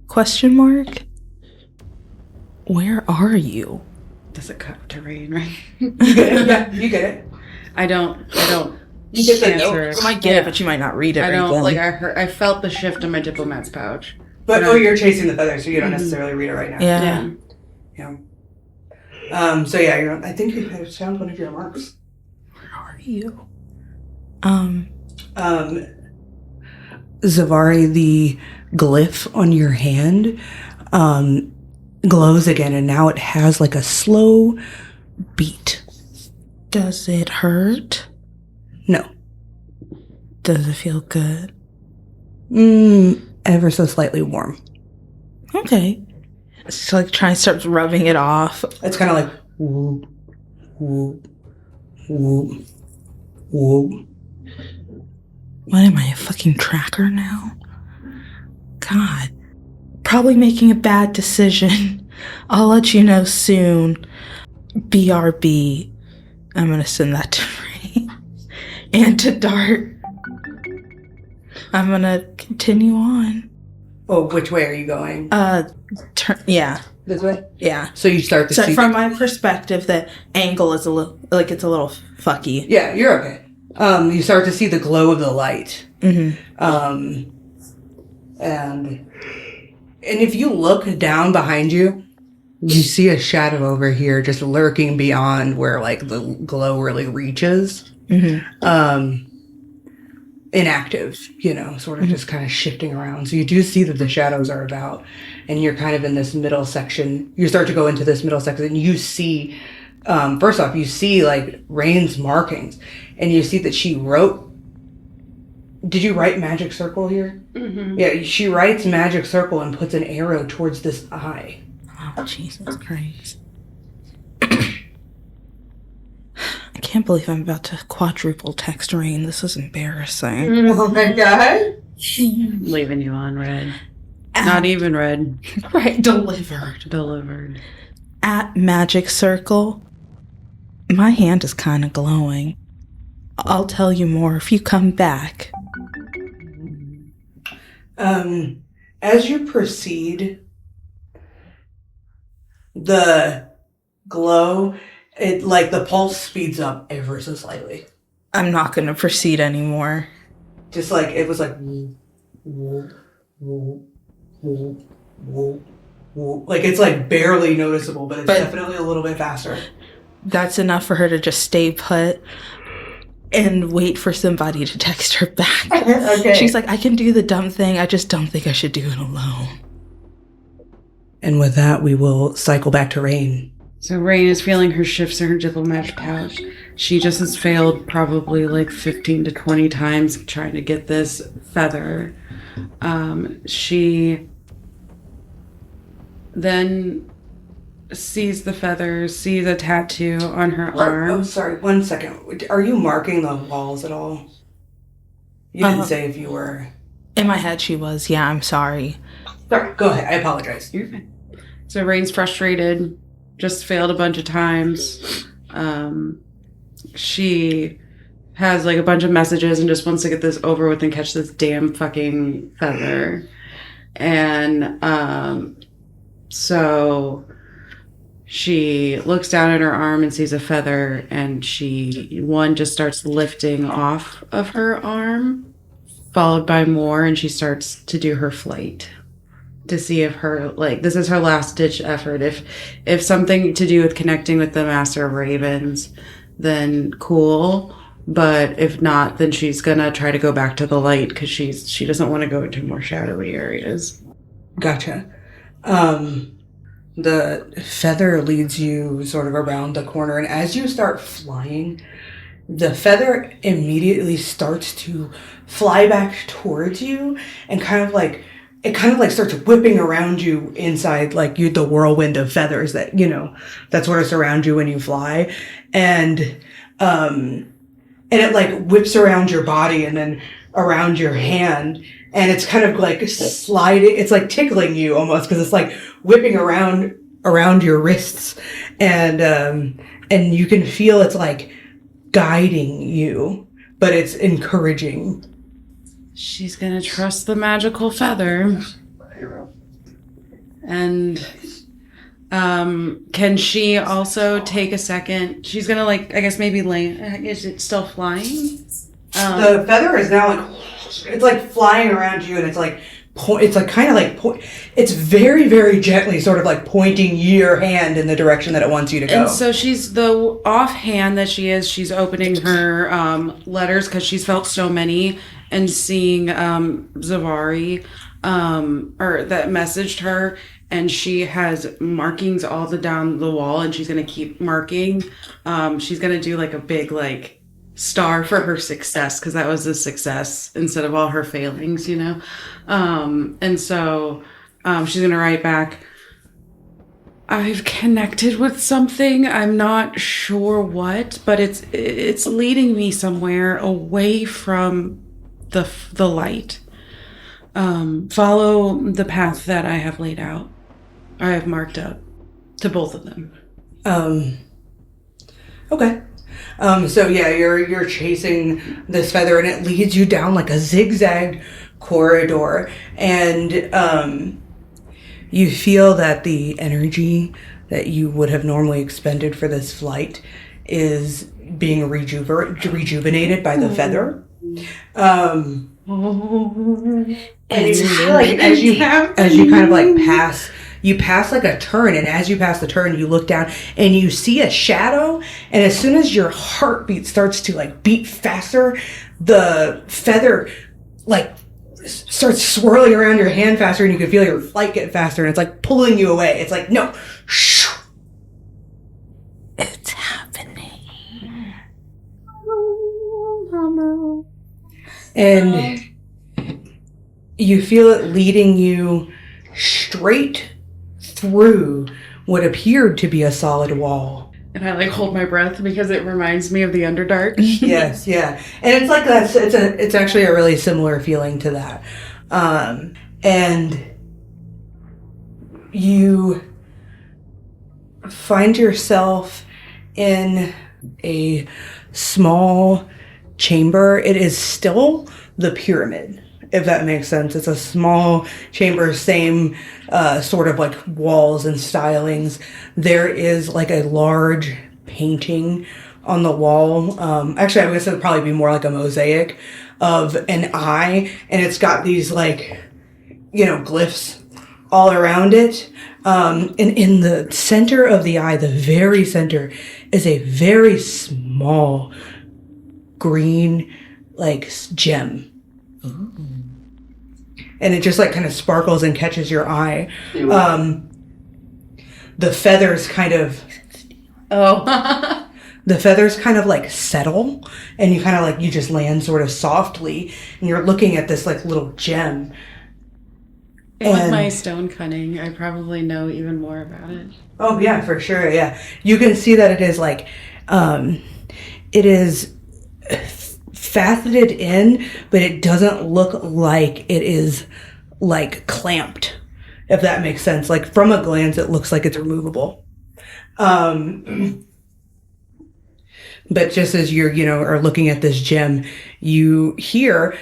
Question mark? Where are you? Does it cut to Rain, right? You get it? Yeah, you get it. I don't. You get the answer note. You might get it, but you might not read it. I don't right then. I felt the shift in my diplomat's pouch. But you're chasing the feather, so you don't necessarily read it right now. Yeah. Yeah. I think you have found one of your marks. Where are you? Zevari, the glyph on your hand, glows again, and now it has like a slow beat. Does it hurt? No. Does it feel good? Ever so slightly warm. Okay. So like starts rubbing it off. It's kind of like whoop, whoop, whoop, whoop. What am I, a fucking tracker now? God. Probably making a bad decision. I'll let you know soon. BRB. I'm gonna send that to Ray. And to Dart. I'm gonna continue on. Oh, which way are you going? Yeah. This way? Yeah. So you start to So see... from my perspective, the angle is a little, like it's a little fucky. Yeah, you're okay. You start to see the glow of the light. Mm-hmm. And if you look down behind you, you see a shadow over here just lurking beyond where like the glow really reaches. Mm-hmm. Inactive, sort of just kind of shifting around. So you do see that the shadows are about, and you're kind of in this middle section. You start to go into this middle section, and you see, first off, you see like Rain's markings, and you see that she wrote. Did you write magic circle here? Mm-hmm. Yeah, she writes magic circle and puts an arrow towards this eye. Oh, Jesus Christ. I can't believe I'm about to quadruple text Rain. This is embarrassing. Oh my god. Leaving you on red. Not even red. Right, delivered. At Magic Circle. My hand is kind of glowing. I'll tell you more if you come back. As you proceed, the glow, it like the pulse speeds up ever so slightly. I'm not going to proceed anymore. Just like it was like like it's like barely noticeable, but it's definitely a little bit faster. That's enough for her to just stay put and wait for somebody to text her back. Okay. She's like, I can do the dumb thing. I just don't think I should do it alone. And with that, we will cycle back to Rain. So Rain is feeling her shifts in her diplomat pouch. She just has failed probably like 15 to 20 times trying to get this feather. She then sees the feather, sees a tattoo on her arm. Oh, sorry. 1 second. Are you marking the walls at all? You didn't say if you were. In my head, she was. Yeah, I'm sorry. Sorry, go ahead. I apologize. You're fine. So Rain's frustrated, just failed a bunch of times. She has like a bunch of messages and just wants to get this over with and catch this damn fucking feather. And so she looks down at her arm and sees a feather, and one just starts lifting off of her arm, followed by more, and she starts to do her flight to see if this is her last ditch effort. If something to do with connecting with the Master of Ravens, then cool. But if not, then she's gonna try to go back to the light because she doesn't want to go into more shadowy areas. Gotcha. The feather leads you sort of around the corner, and as you start flying, the feather immediately starts to fly back towards you and kind of like starts whipping around you inside the whirlwind of feathers that, that sort of surround you when you fly. And it like whips around your body and then around your hand. And it's kind of like sliding. It's like tickling you almost because it's like whipping around your wrists. And you can feel it's like guiding you, but it's encouraging. She's gonna trust the magical feather. And can she also take a second? She's gonna maybe land. Is it still flying? The feather is now it's like flying around you, and it's like it's very, very gently sort of like pointing your hand in the direction that it wants you to go. And so she's the offhand that she's opening her letters because she's felt so many, and seeing Zevari or that messaged her, and she has markings all down the wall, and she's gonna keep marking. She's gonna do like a big star for her success, because that was a success instead of all her failings, and so she's gonna write back, I've connected with something, I'm not sure what, but it's leading me somewhere away from the light. Follow the path that I have laid out, I have marked up to both of them. Okay. So yeah, you're chasing this feather, and it leads you down like a zigzag corridor, and you feel that the energy that you would have normally expended for this flight is being rejuvenated by the feather. And as you kind of like pass. You pass like a turn, and as you pass the turn, you look down and you see a shadow. And as soon as your heartbeat starts to beat faster, the feather starts swirling around your hand faster, and you can feel your flight get faster, and it's like pulling you away. It's like, no. It's happening. And you feel it leading you straight through what appeared to be a solid wall. And I hold my breath because it reminds me of the Underdark. Yes, yeah. And it's like that. It's actually a really similar feeling to that. And you find yourself in a small chamber. It is still the pyramid. if that makes sense. It's a small chamber, same sort of like walls and stylings. There is like a large painting on the wall. Actually, I guess it would probably be more like a mosaic of an eye, and it's got these like, glyphs all around it. And in the center of the eye, the very center, is a very small green like gem. Ooh. And it just like kind of sparkles and catches your eye. The feathers kind of the feathers kind of like settle, and you kind of like, you just land sort of softly, and you're looking at this like little gem. And with my stone cunning, I probably know even more about it. Oh yeah, for sure. Yeah, you can see that it is like it is faceted in, but it doesn't look like it is like clamped, if that makes sense. Like from a glance, it looks like it's removable. But just as you're, are looking at this gem, you hear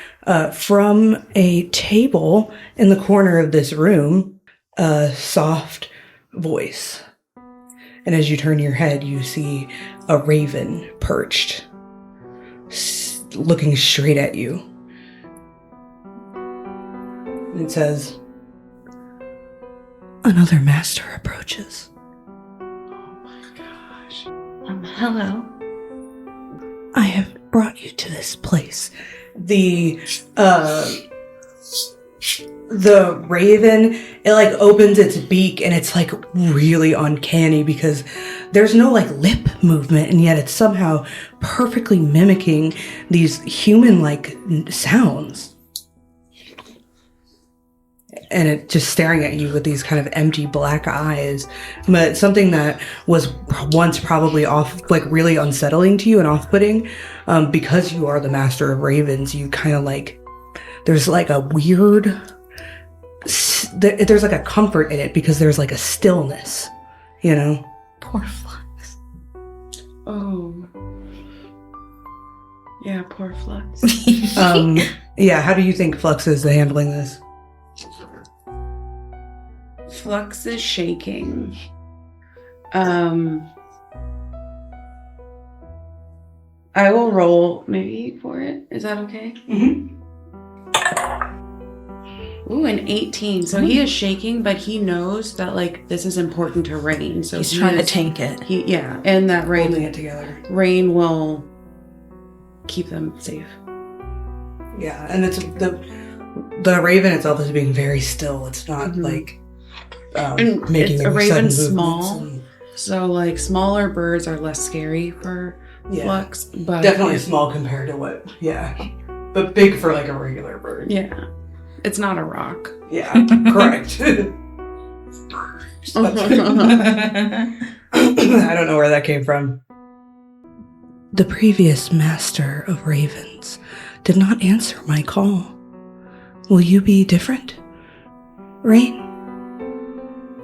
from a table in the corner of this room a soft voice. And as you turn your head, you see a raven perched, looking straight at you. And it says, "Another master approaches." Oh my gosh. Hello. "I have brought you to this place." The raven, it like opens its beak, and it's like really uncanny because there's no like lip movement, and yet it's somehow perfectly mimicking these human like sounds. And it just staring at you with these kind of empty black eyes. But something that was once probably really unsettling to you and off-putting, because you are the master of ravens, you kind of like, there's like a weird, there's like a comfort in it because there's like a stillness, Poor Flux. Oh. Yeah, poor Flux. Yeah, how do you think Flux is handling this? Flux is shaking. I will roll maybe for it. Is that okay? Mm-hmm. Ooh, an 18. So he is shaking, but he knows that like this is important to Rain. So he's trying to tank it. And that Holding it together. Rain will keep them safe. Yeah, and it's the raven itself is being very still. It's not like making a raven small, and, so like smaller birds are less scary for Flux, but definitely small compared to but big for like a regular bird. Yeah, it's not a rock. Yeah, correct. I don't know where that came from. The previous master of ravens did not answer my call. Will you be different, Rain?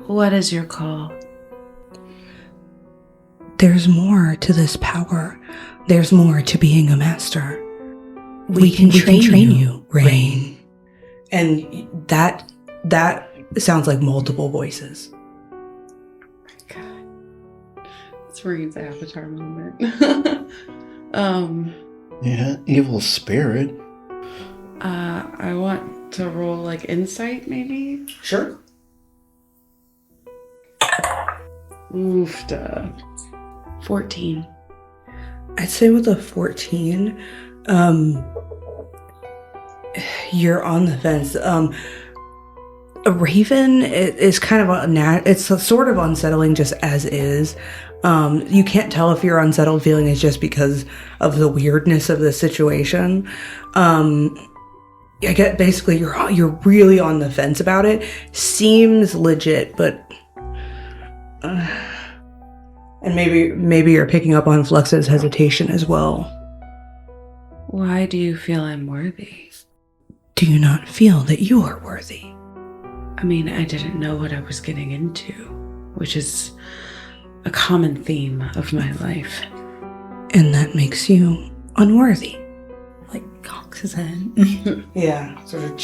What is your call? There's more to this power. There's more to being a master. We can train you, Rain. And that sounds like multiple voices. God. It's Rain's avatar moment. Yeah, evil spirit. I want to roll like insight maybe? Sure. Oofda. 14. I'd say with a 14, you're on the fence. A raven is kind of it's sort of unsettling just as is. You can't tell if your unsettled feeling is just because of the weirdness of the situation. I get basically you're really on the fence about it. Seems legit, but and maybe you're picking up on Flux's hesitation as well. Why do you feel I'm worthy? Do you not feel that you are worthy? I mean, I didn't know what I was getting into, which is a common theme of my life. And that makes you unworthy. Like Cox accent. Yeah, sort of.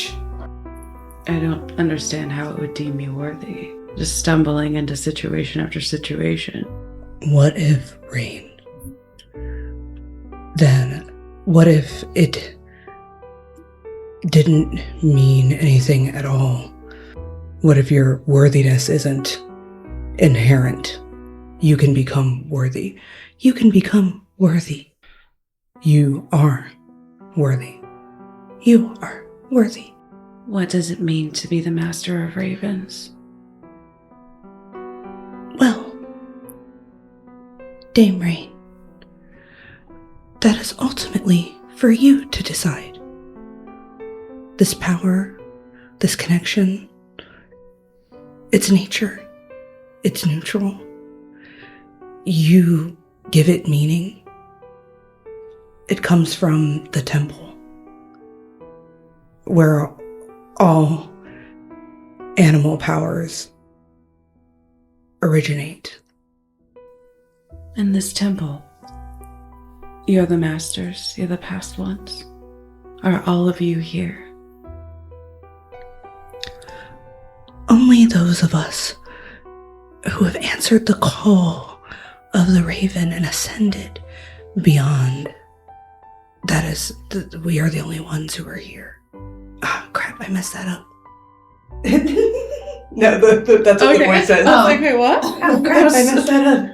I don't understand how it would deem me worthy. Just stumbling into situation after situation. What if, Rain? Then, what if it didn't mean anything at all? What if your worthiness isn't inherent? You can become worthy. You can become worthy. You are worthy. You are worthy. What does it mean to be the master of ravens? Well, Dame Rain, that is ultimately for you to decide. This power, this connection, it's nature, it's neutral. You give it meaning. It comes from the temple, where all animal powers originate. In this temple, you're the masters, you're the past ones. Are all of you here? Only those of us who have answered the call of the raven and ascended beyond. That is, we are the only ones who are here. Ah, crap, I messed that up. No, that's what the voice says. I was like, wait, what? Oh, crap, I messed that up.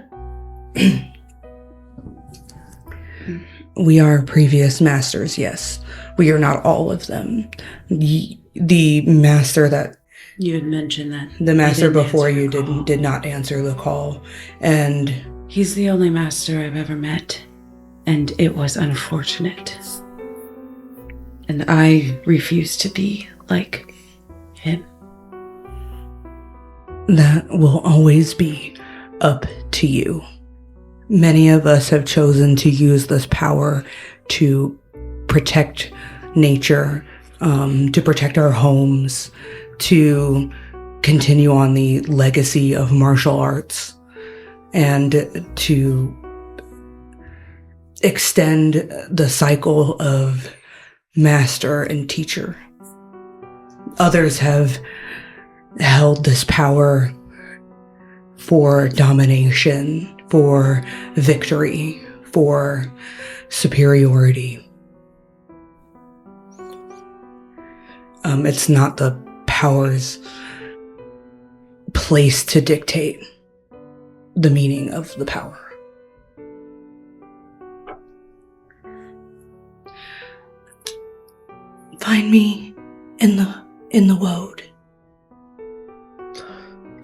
We are previous masters, yes. We are not all of them. The master that... You had mentioned that. The master before you did not answer the call. And... He's the only master I've ever met. And it was unfortunate. And I refuse to be like him. That will always be up to you. Many of us have chosen to use this power to protect nature, to protect our homes, to continue on the legacy of martial arts, and to extend the cycle of master and teacher. Others have held this power for domination, for victory, for superiority. It's not the power's place to dictate the meaning of the power. Find me in the woad.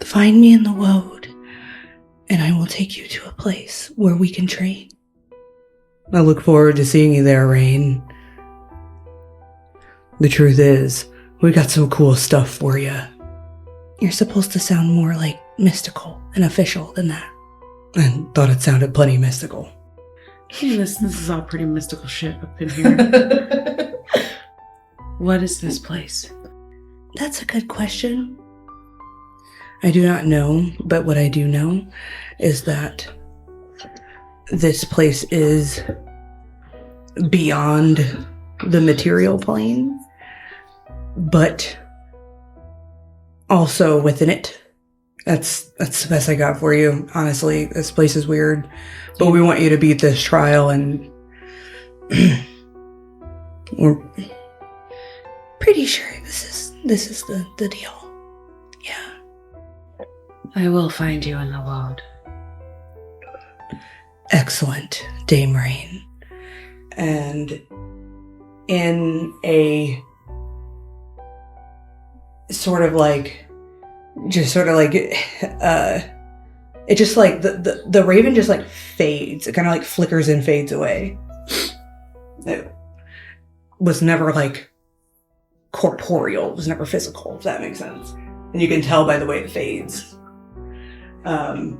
Find me in the woad, and I will take you to a place where we can train. I look forward to seeing you there, Rain. The truth is, we got some cool stuff for you. You're supposed to sound more like mystical and official than that. I thought it sounded plenty mystical. This is all pretty mystical shit up in here. What is this place? That's a good question. I do not know, but what I do know is that this place is beyond the material plane, but also within it. That's the best I got for you. Honestly, this place is weird, but we want you to beat this trial, and we're pretty sure this is the deal. Yeah. I will find you in the world. Excellent, Dame Rain. And in a sort of like, it just like, the raven just like fades. It kind of like flickers and fades away. It was never like corporeal. It was never physical, if that makes sense. And you can tell by the way it fades. But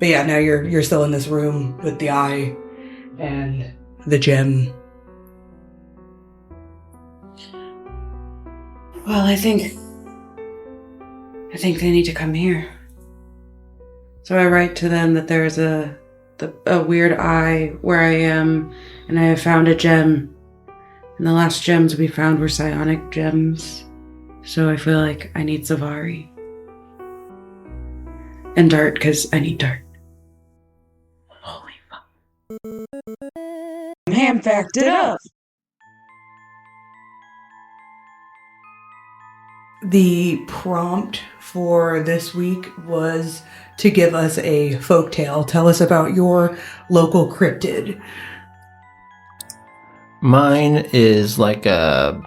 yeah, now you're still in this room with the eye and the gem. Well, I think they need to come here. So I write to them that there's a weird eye where I am, and I have found a gem And the last gems we found were psionic gems. So I feel like I need Zevari. And Dart, because I need Dart. Holy fuck. Ham fact it up. The prompt for this week was to give us a folktale. Tell us about your local cryptid. Mine is like it's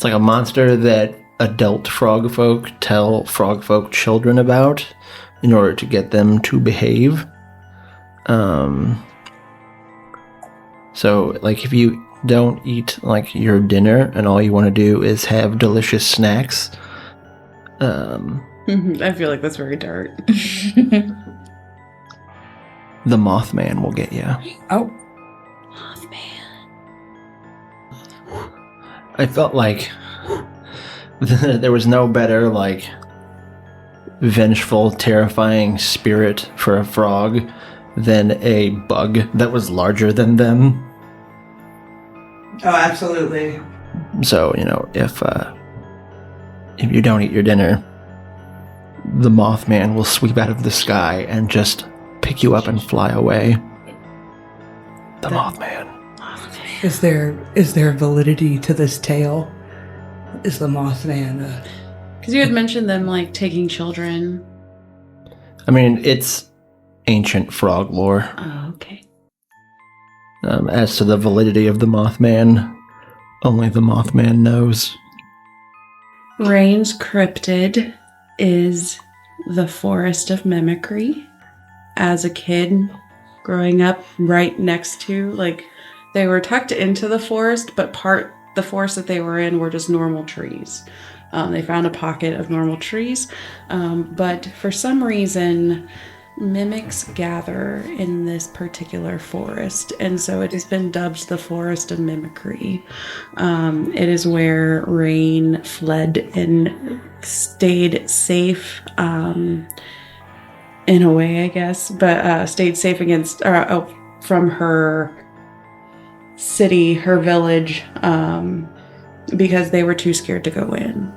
like a monster that adult frog folk tell frog folk children about in order to get them to behave. So like if you don't eat like your dinner and all you want to do is have delicious snacks, I feel like that's very Dart. the Mothman will get you. Oh. I felt like there was no better, like, vengeful, terrifying spirit for a frog than a bug that was larger than them. Oh, absolutely. So, you know, if you don't eat your dinner, the Mothman will sweep out of the sky and just pick you up and fly away. The Mothman. Is there validity to this tale? Is the Mothman Because you had mentioned them, like, taking children. I mean, it's ancient frog lore. Oh, okay. As to the validity of the Mothman, only the Mothman knows. Rain's cryptid is the Forest of Mimicry. As a kid, growing up right next to, like, they were tucked into the forest, but the forest that they were in were just normal trees. They found a pocket of normal trees, but for some reason, mimics gather in this particular forest, and so it has been dubbed the Forest of Mimicry. It is where Rain fled and stayed safe, in a way, I guess, but stayed safe against from her city, her village, because they were too scared to go in.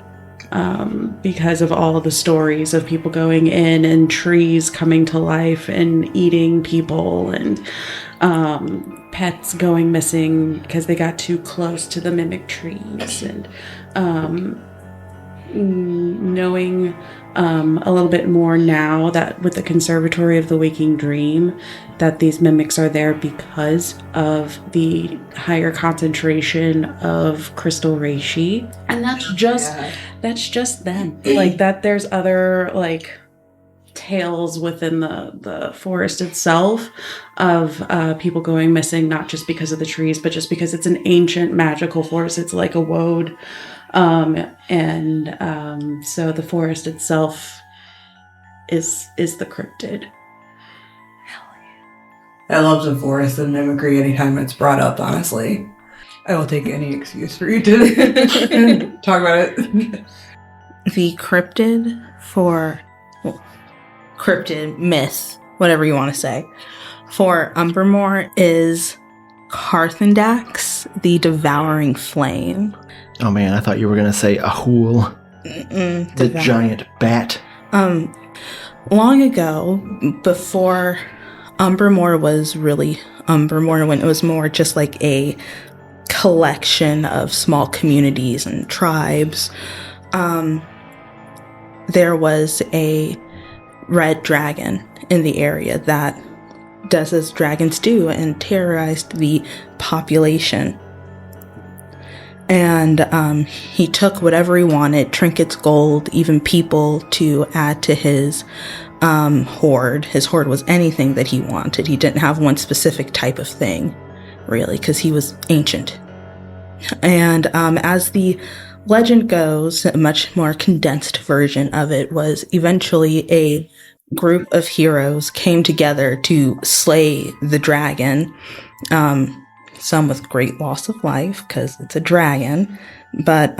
Because of all of the stories of people going in and trees coming to life and eating people and pets going missing because they got too close to the mimic trees, and knowing a little bit more now that with the Conservatory of the Waking Dream, that these mimics are there because of the higher concentration of crystal reishi, and that's just them. Like that, there's other like tales within the forest itself of people going missing, not just because of the trees, but just because it's an ancient magical forest. It's like a woad. So the forest itself is the cryptid. I love the Forest of Mimicry anytime it's brought up, honestly. I will take any excuse for you to talk about it. The cryptid cryptid myth, whatever you want to say, for Umbermore is Carthendax, the Devouring Flame. Oh man, I thought you were going to say Ahul, the giant bat. Long ago, before Umbermore was really Umbermore, when it was more just like a collection of small communities and tribes, there was a red dragon in the area that does as dragons do and terrorized the population. And he took whatever he wanted, trinkets, gold, even people, to add to his hoard. His hoard was anything that he wanted. He didn't have one specific type of thing, really, because he was ancient. And as the legend goes, a much more condensed version of it was eventually a group of heroes came together to slay the dragon. Some with great loss of life because it's a dragon. But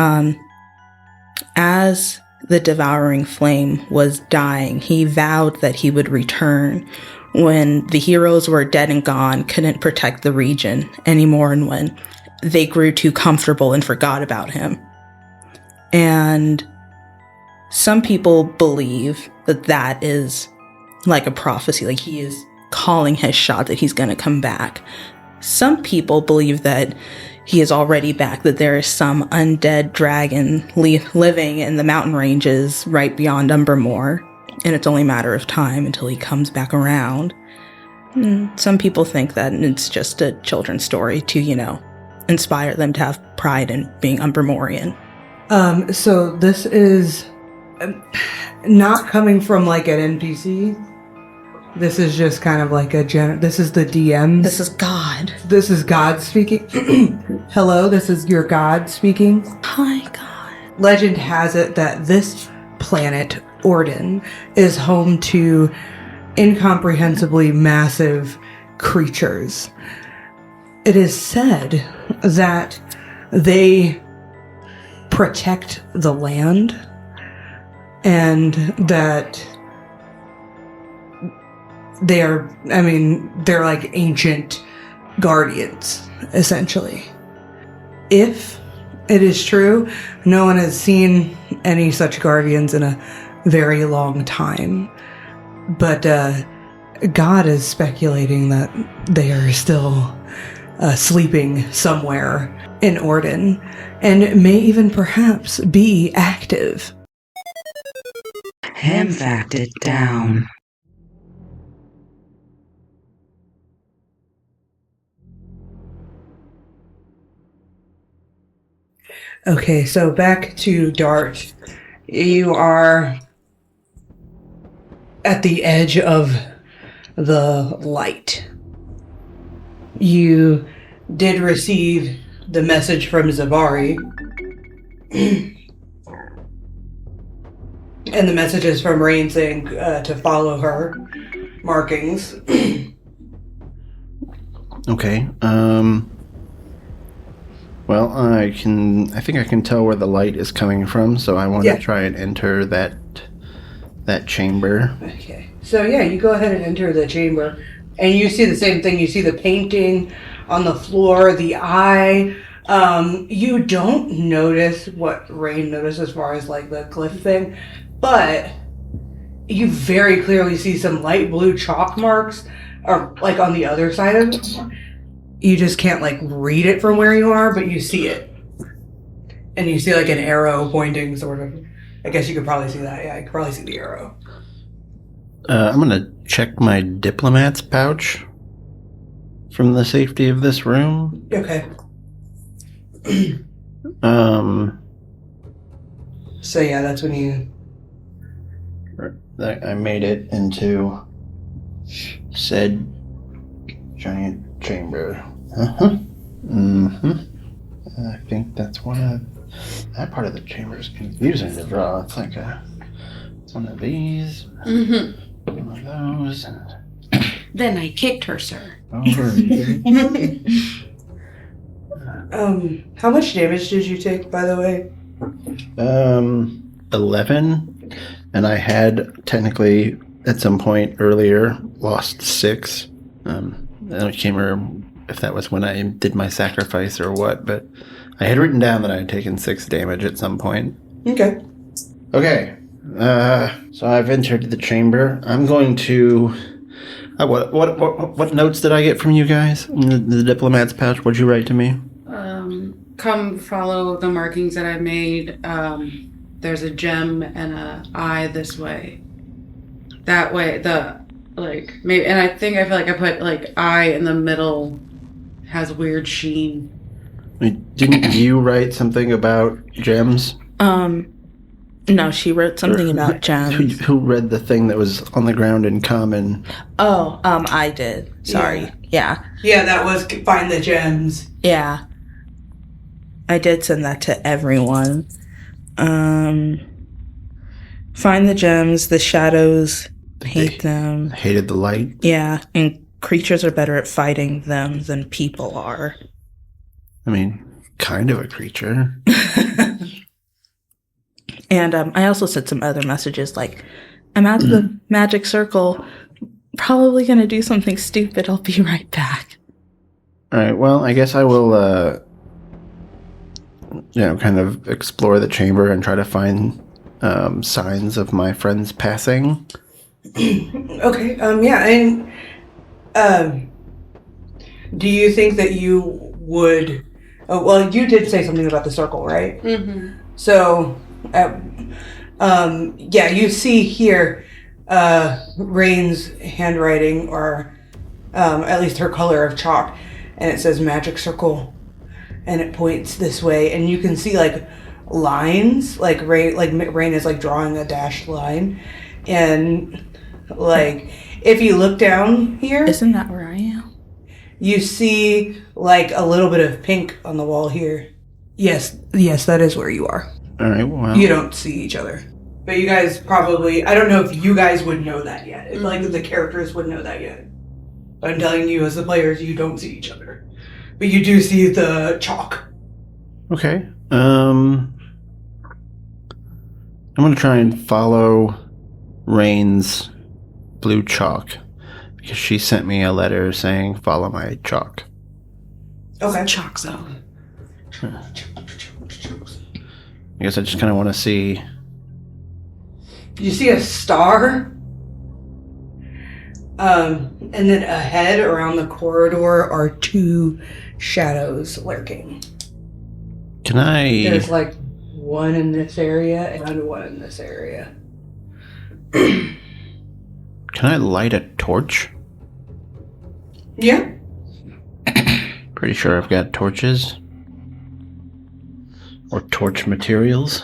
as the devouring flame was dying, he vowed that he would return when the heroes were dead and gone, couldn't protect the region anymore, and when they grew too comfortable and forgot about him. And some people believe that that is like a prophecy, like he is calling his shot that he's going to come back. Some people believe that he is already back, that there is some undead dragon living in the mountain ranges right beyond Umbermoor, and it's only a matter of time until he comes back around. Some people think that it's just a children's story to, inspire them to have pride in being Umbermoorian. So this is not coming from like an NPC. This is just kind of like this is the DM. This is God. This is God speaking. Hello, this is your God speaking. Hi, God. Legend has it that this planet, Orden, is home to incomprehensibly massive creatures. It is said that they protect the land and that they're like ancient guardians, essentially. If it is true, no one has seen any such guardians in a very long time. But God is speculating that they are still sleeping somewhere in Orden and may even perhaps be active. Ham fact it down. Okay, so back to Dart. You are at the edge of the light. You did receive the message from Zevari. And the message is from Rain saying to follow her markings. Okay. Well, I think I can tell where the light is coming from, so I want to try and enter that chamber. Okay. So yeah, you go ahead and enter the chamber, and you see the same thing. You see the painting on the floor, the eye. You don't notice what Rain noticed as far as like the glyph thing, but you very clearly see some light blue chalk marks, or like on the other side of it. You just can't like read it from where you are, but you see it, and you see like an arrow pointing, sort of. I guess you could probably see that. Yeah, you could probably see the arrow. I'm gonna check my diplomat's pouch from the safety of this room. Okay. So yeah, that's when you... I made it into said giant chamber. I think that's one of... That part of the chamber is confusing to draw. It's like one of these. One of those. Then I kicked her, sir. Over. How much damage did you take, by the way? 11, and I had technically at some point earlier lost 6. I can't remember if that was when I did my sacrifice or what, but I had written down that I had taken 6 damage at some point. Okay. Okay. So I've entered the chamber. I'm going to... What notes did I get from you guys? The diplomat's pouch, what'd you write to me? Come follow the markings that I made. There's a gem and a eye this way. That way, maybe, and I feel like I put eye in the middle, has weird sheen. Didn't you write something about gems? No, she wrote something about gems. Who read the thing that was on the ground in common? Oh, I did. Sorry. Yeah. Yeah, that was find the gems. Yeah. I did send that to everyone. Find the gems, the shadows, hate them. Hated the light? Yeah, and creatures are better at fighting them than people are. I mean, kind of a creature. And I also said some other messages like, I'm at the magic circle. probably gonna do something stupid. I'll be right back. Alright, well, I guess I will, kind of explore the chamber and try to find signs of my friend's passing. Okay, yeah, and do you think that you would... Oh, well, you did say something about the circle, right? Mm-hmm. So, yeah, you see here Rain's handwriting, or at least her color of chalk, and it says magic circle, and it points this way, and you can see like lines, like Rain is like drawing a dashed line, and like if you look down here, Isn't that where I am? you see like a little bit of pink on the wall here. Yes, that is where you are. Alright, well... You don't see each other. But you guys probably... I don't know if you guys would know that yet. If, like, the characters would know that yet. But I'm telling you, as the players, you don't see each other. But you do see the chalk. Okay. I'm gonna try and follow Rain's blue chalk. Because she sent me a letter saying, follow my chalk. Okay. Chalk zone. I guess I just kind of want to see... You see a star. And then ahead around the corridor are two shadows lurking. Can I... There's like one in this area and one in this area. Can I light a torch? Yeah. Pretty sure I've got torches. Or torch materials.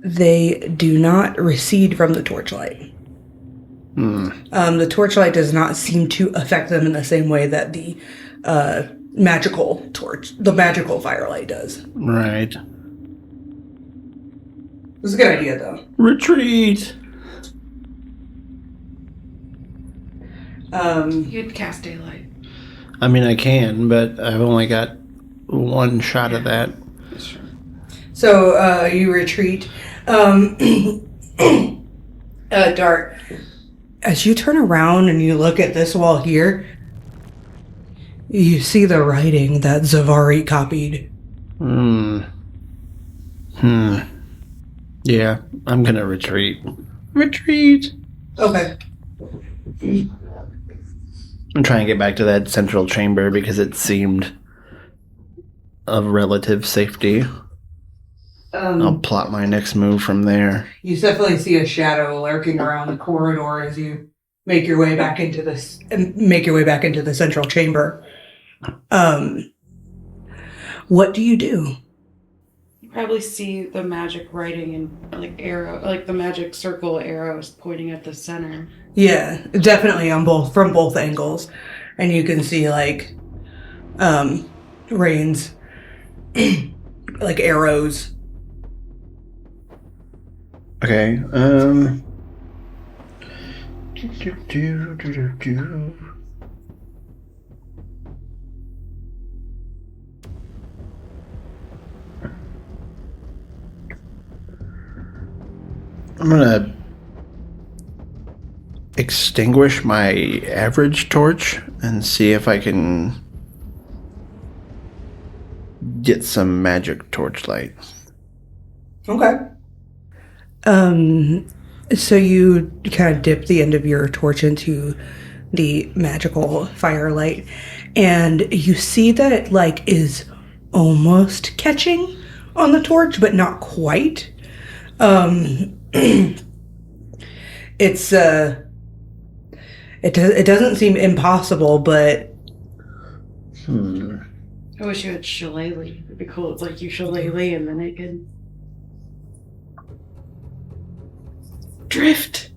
They do not recede from the torchlight. The torchlight does not seem to affect them in the same way that the magical firelight does. Right. It's a good idea, though. Retreat! You'd cast daylight. I mean, I can, but I've only got one shot of that. So, you retreat. Dart, as you turn around and you look at this wall here, you see the writing that Zevari copied. Yeah, I'm gonna retreat. Retreat! Okay. I'm trying to get back to that central chamber because it seemed of relative safety. I'll plot my next move from there. You definitely see a shadow lurking around the corridor as you make your way back into the central chamber. What do you do? You probably see the magic writing and like arrow, like the magic circle arrows pointing at the center. Yeah, definitely from both angles, and you can see like Rain's like arrows. Okay, I'm gonna extinguish my average torch and see if I can get some magic torchlight. Okay. So you kind of dip the end of your torch into the magical firelight, and you see that it like is almost catching on the torch, but not quite. It doesn't seem impossible, but I wish you had shillelagh. It'd be cool. It's like you shillelagh and then it could drift.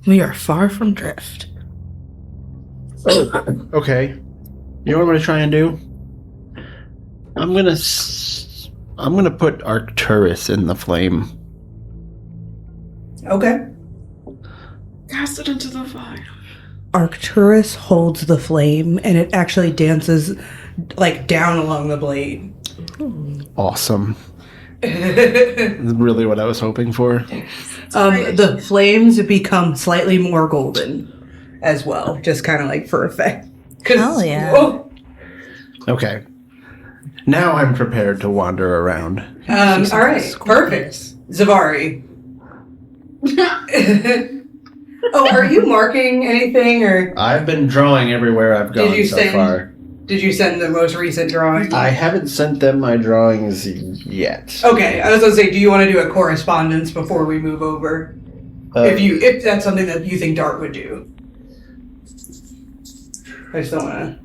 We are far from drift. Okay. You know what I'm gonna try and do? I'm gonna put Arcturus in the flame. okay. Cast it into the fire. Arcturus holds the flame, and it actually dances like down along the blade. Awesome. That's really what I was hoping for. The flames become slightly more golden as well, just kind of like for effect. Hell yeah. Oh, Okay. Now I'm prepared to wander around. all right, perfect. Zevari. Oh, are you marking anything, or I've been drawing everywhere I've gone far. Did you send the most recent drawing? I haven't sent them my drawings yet. Okay, I was gonna say, do you want to do a correspondence before we move over? If that's something that you think Dart would do. I just don't want to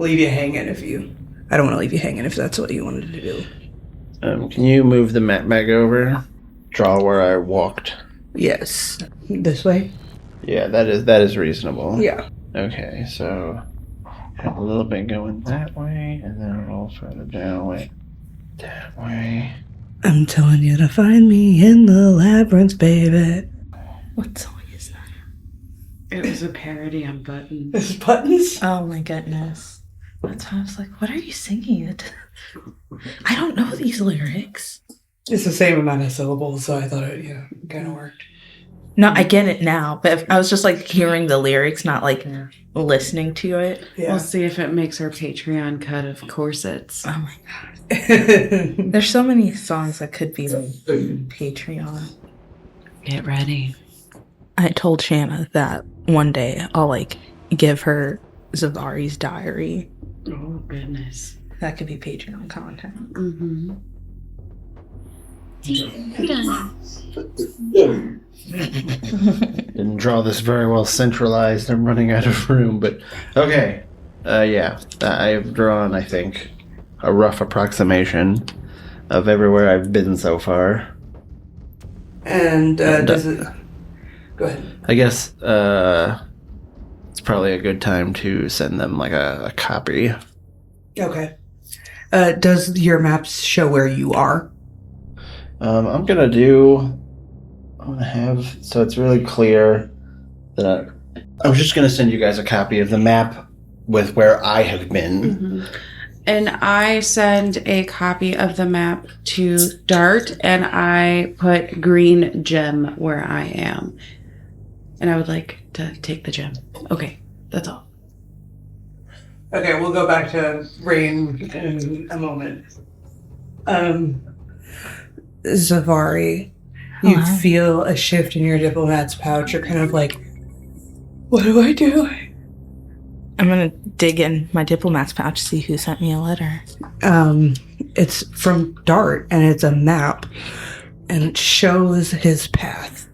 leave you hanging I don't want to leave you hanging if that's what you wanted to do. Can you move the map back over? Draw where I walked. Yes. This way? Yeah, that is reasonable. Yeah. Okay, so have a little bit going that way, and then a little further down, that way. I'm telling you to find me in the labyrinth, baby. What song is that? It was a parody on Buttons. This Buttons? Oh my goodness. That's why I was like, what are you singing it? I don't know these lyrics. It's the same amount of syllables, so I thought it, kind of worked. No, I get it now, but if I was just like hearing the lyrics, not like listening to it. Yeah. We'll see if it makes our Patreon cut of corsets. Oh my god. There's so many songs that could be like Patreon. Get ready. I told Shanna that one day I'll like give her Zavari's diary. Oh, goodness. That could be Patreon content. Mm-hmm. Didn't draw this very well centralized. I'm running out of room, but okay. Yeah, I've drawn, I think, a rough approximation of everywhere I've been so far. And does it... Go ahead. I guess it's probably a good time to send them like a copy. Okay. Does your maps show where you are? I'm gonna have so it's really clear that I'm just gonna send you guys a copy of the map with where I have been. Mm-hmm. And I send a copy of the map to Dart, and I put green gem where I am. And I would like to take the gem. Okay, that's all. Okay, we'll go back to Rain in a moment. Zevari, you Hello. feel a shift in your diplomat's pouch. You're kind of like, what do I do? I'm gonna dig in my diplomat's pouch to see who sent me a letter. It's from Dart, and it's a map, and it shows his path.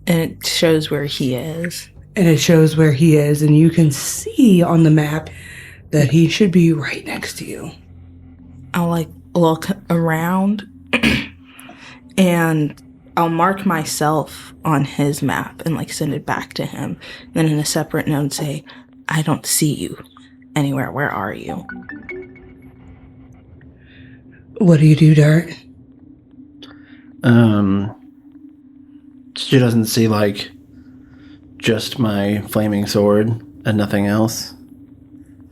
And it shows where he is. And it shows where he is, and you can see on the map that he should be right next to you. I'll like look around and I'll mark myself on his map and like send it back to him. Then in a separate note say, I don't see you anywhere. Where are you? What do you do, Dart? She doesn't see like just my flaming sword and nothing else.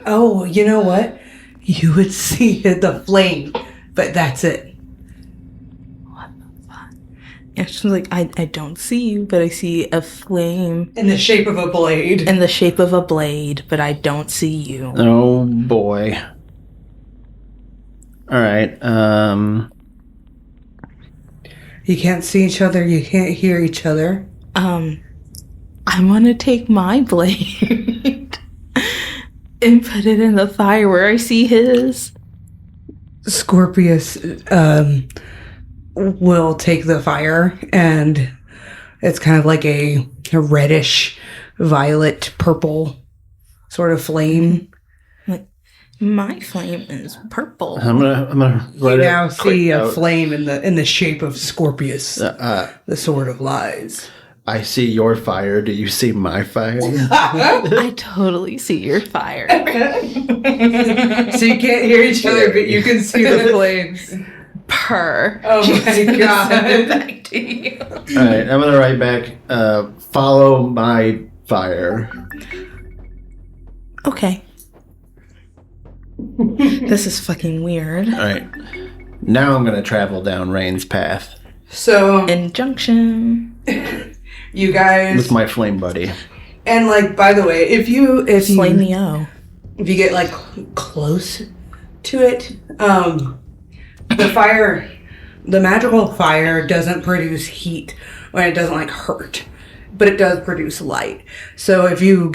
Oh, you know what? You would see the flame, but that's it. What the fuck? Yeah, she's like, I don't see you, but I see a flame. In the shape of a blade. In the shape of a blade, but I don't see you. Oh boy. Alright, You can't see each other, you can't hear each other. I want to take my blade and put it in the fire where I see his. Scorpius will take the fire, and it's kind of like a reddish, violet, purple sort of flame. My flame is purple. I'm gonna You write now a see quick a note. flame in the shape of Scorpius, the sword of lies. I see your fire. Do you see my fire? I totally see your fire. So you can't hear each other, but you can see the flames. Purr. Oh my Send it god. back to you. Alright, I'm gonna write back, follow my fire. Okay. This is fucking weird. All right. Now I'm going to travel down Rain's path So, Injunction. you guys... with my flame buddy. And, like, by the way, if you Flame the O. if you get, like, close to it, the fire, the magical fire doesn't produce heat, or it doesn't, like, hurt, but it does produce light. So if you,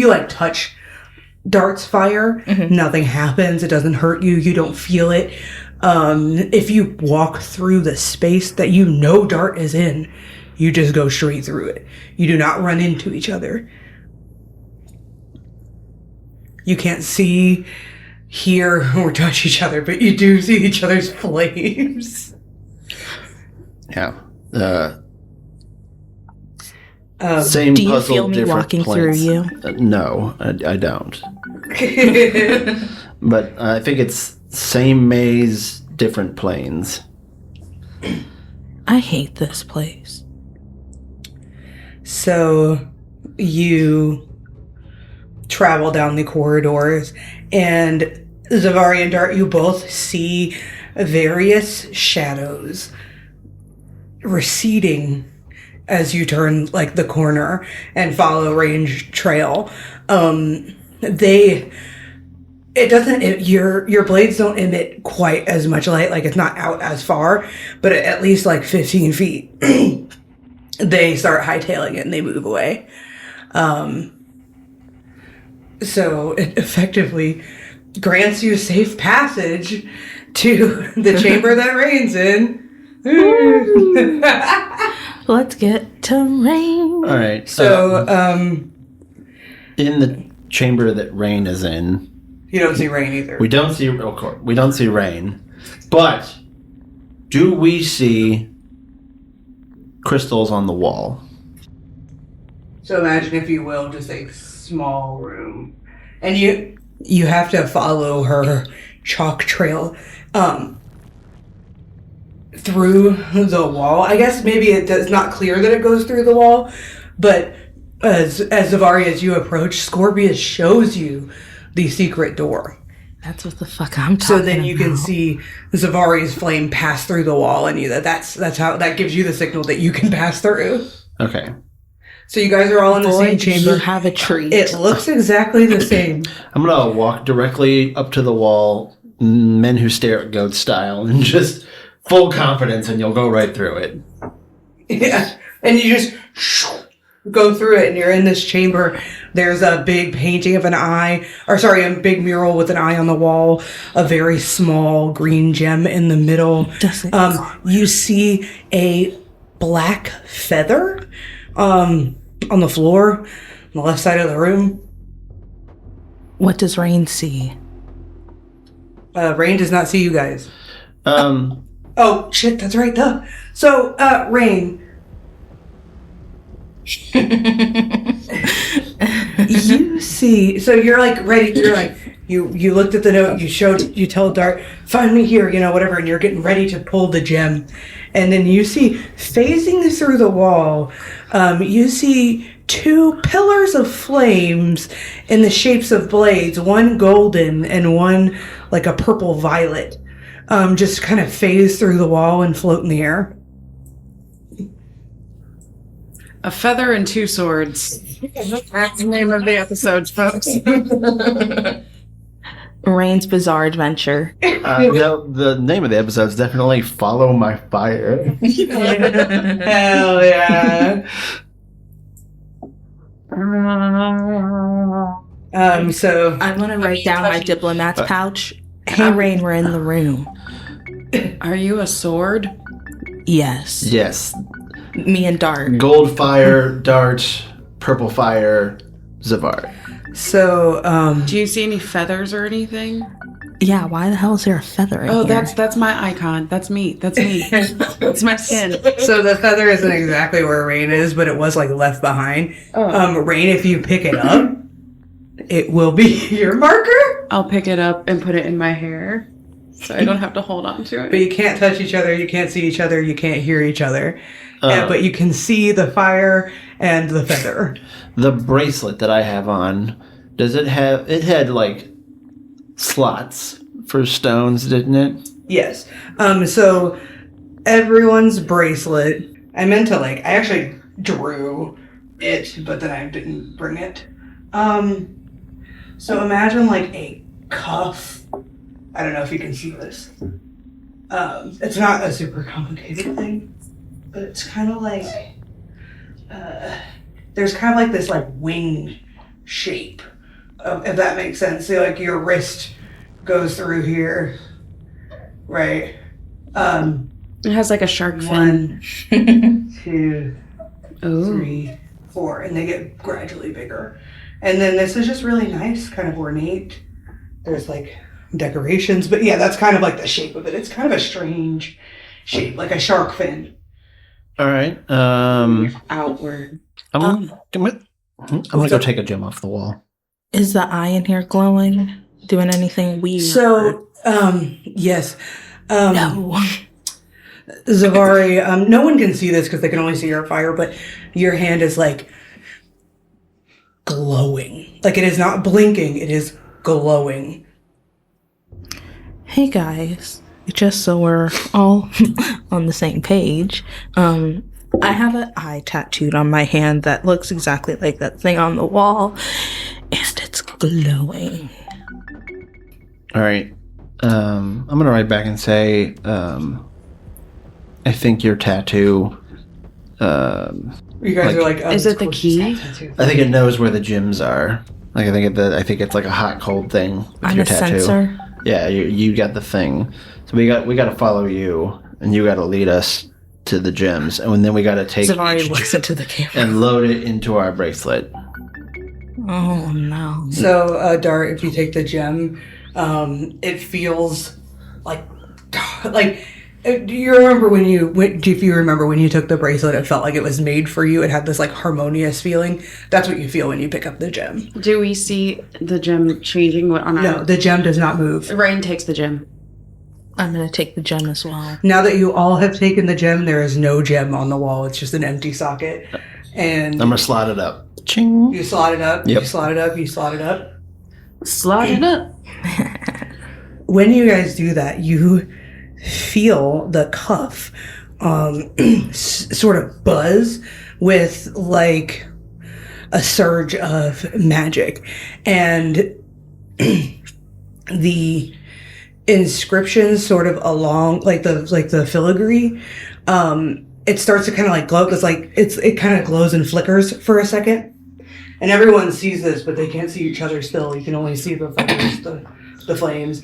like, touch Dart's fire, nothing happens, it doesn't hurt you, you don't feel it. If you walk through the space that you know Dart is in, you just go straight through it. You do not run into each other. You can't see, hear, or touch each other, but you do see each other's flames. Yeah. Same Do you puzzle, feel me different walking points. through you? No, I don't. But I think it's same maze, different planes. I hate this place. So you travel down the corridors, and Zevari and Dart, you both see various shadows receding as you turn like the corner and follow Range Trail. Your blades don't emit quite as much light, like it's not out as far, but at least like 15 feet. They start hightailing it and they move away. So it effectively grants you safe passage to the chamber that Rain's in. Let's get to Rain. All right. So, in the chamber that Rain is in, you don't see Rain either. we don't see Rain, but do we see crystals on the wall? So imagine, if you will, just a small room. And you have to follow her chalk trail through the wall. I guess maybe it's not clear that it goes through the wall, but as Zevari, as you approach, Scorpius shows you the secret door. That's what the fuck I'm talking So then you can about. see Zavari's flame pass through the wall, and that's how that gives you the signal that you can pass through. Okay. So you guys are all in the Boy, same do you chamber. have a treat. It looks exactly the same. I'm gonna walk directly up to the wall, men who stare at goats style, and just full confidence, and you'll go right through it. Yeah, and you just go through it, and you're in this chamber. There's a big painting of an eye, a big mural with an eye on the wall, a very small green gem in the middle. You see a black feather on the floor on the left side of the room. What does Rain see? Rain does not see you guys. Um, Oh, shit, that's right, duh. So, Rain. You see, so you're like ready, you looked at the note, you told Dart, find me here, whatever, and you're getting ready to pull the gem. And then you see, phasing through the wall, you see two pillars of flames in the shapes of blades, one golden and one like a purple violet, just kind of phase through the wall and float in the air. A feather and two swords. That's the name of the episode, folks. Rain's Bizarre Adventure. the name of the episode is definitely Follow My Fire. Hell yeah. So I'm gonna write down my diplomat's pouch. Hey, Rain, we're in the room. Are you a sword? Yes. Yes. Me and Dart. Gold fire, Dart, purple fire, Zevari. Do you see any feathers or anything? Yeah, why the hell is there a feather in here? That's my icon. That's me. That's my skin. So the feather isn't exactly where Rain is, but it was like left behind. Rain, if you pick it up, it will be your marker. I'll pick it up and put it in my hair, so I don't have to hold on to it. But you can't touch each other, you can't see each other, you can't hear each other. But you can see the fire and the feather. The bracelet that I have on, does it have... It had, like, slots for stones, didn't it? Yes. So everyone's bracelet. I meant to I actually drew it, but then I didn't bring it. So imagine a cuff. I don't know if you can see this. It's not a super complicated thing, but it's kind of there's kind of this wing shape, if that makes sense. So your wrist goes through here, right? It has a shark fin. 1, 2, Ooh. 3, 4, and they get gradually bigger. And then this is just really nice, kind of ornate. There's decorations, but yeah, that's kind of the shape of it. It's kind of a strange shape, like a shark fin. All right. Outward. I'm gonna go take a gem off the wall. Is the eye in here glowing? Doing anything weird? So, yes. No. Zevari, no one can see this because they can only see your fire, but your hand is glowing. It is not blinking, it is glowing. Hey guys, just so we're all on the same page, I have an eye tattooed on my hand that looks exactly like that thing on the wall, and it's glowing. All right. I'm gonna write back and say, I think your tattoo. You guys are is it the key? I think it knows where the gems are. I think it's like a hot cold thing with I'm your a tattoo. sensor. Yeah, you got the thing. So we got to follow you, and you got to lead us to the gems, and then we got to take Zevari each looks gem into the camera. and load it into our bracelet. Oh no. So, Dart, if you take the gem, it feels do you remember if you remember when you took the bracelet, it felt like it was made for you. It had this harmonious feeling. That's what you feel when you pick up the gem. Do we see the gem changing on our... No, the gem does not move. Rain takes the gem. I'm gonna take the gem as well. Now that you all have taken the gem, there is no gem on the wall. It's just an empty socket. And I'm gonna slot it up. Ching. you slot it up, Yep. you slot it up, you slot it up. Slot it up. When you guys do that, you feel the cuff sort of buzz with a surge of magic, and the inscriptions sort of along the filigree, it starts to kind of glow because it kind of glows and flickers for a second, and everyone sees this, but they can't see each other still. You can only see the flickers, the flames.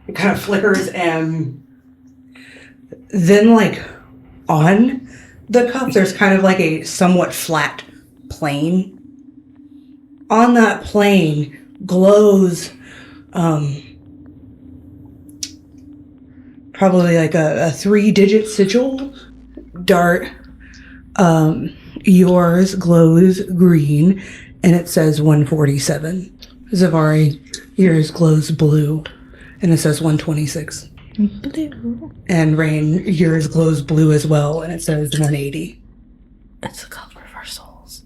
It kind of flickers, and then on the cup there's kind of a somewhat flat plane. On that plane glows probably a 3-digit sigil. Dart, yours glows green and it says 147. Zevari, yours glows blue and it says 126. Blue. And Rain, yours glows blue as well and it says 180. It's the color of our souls.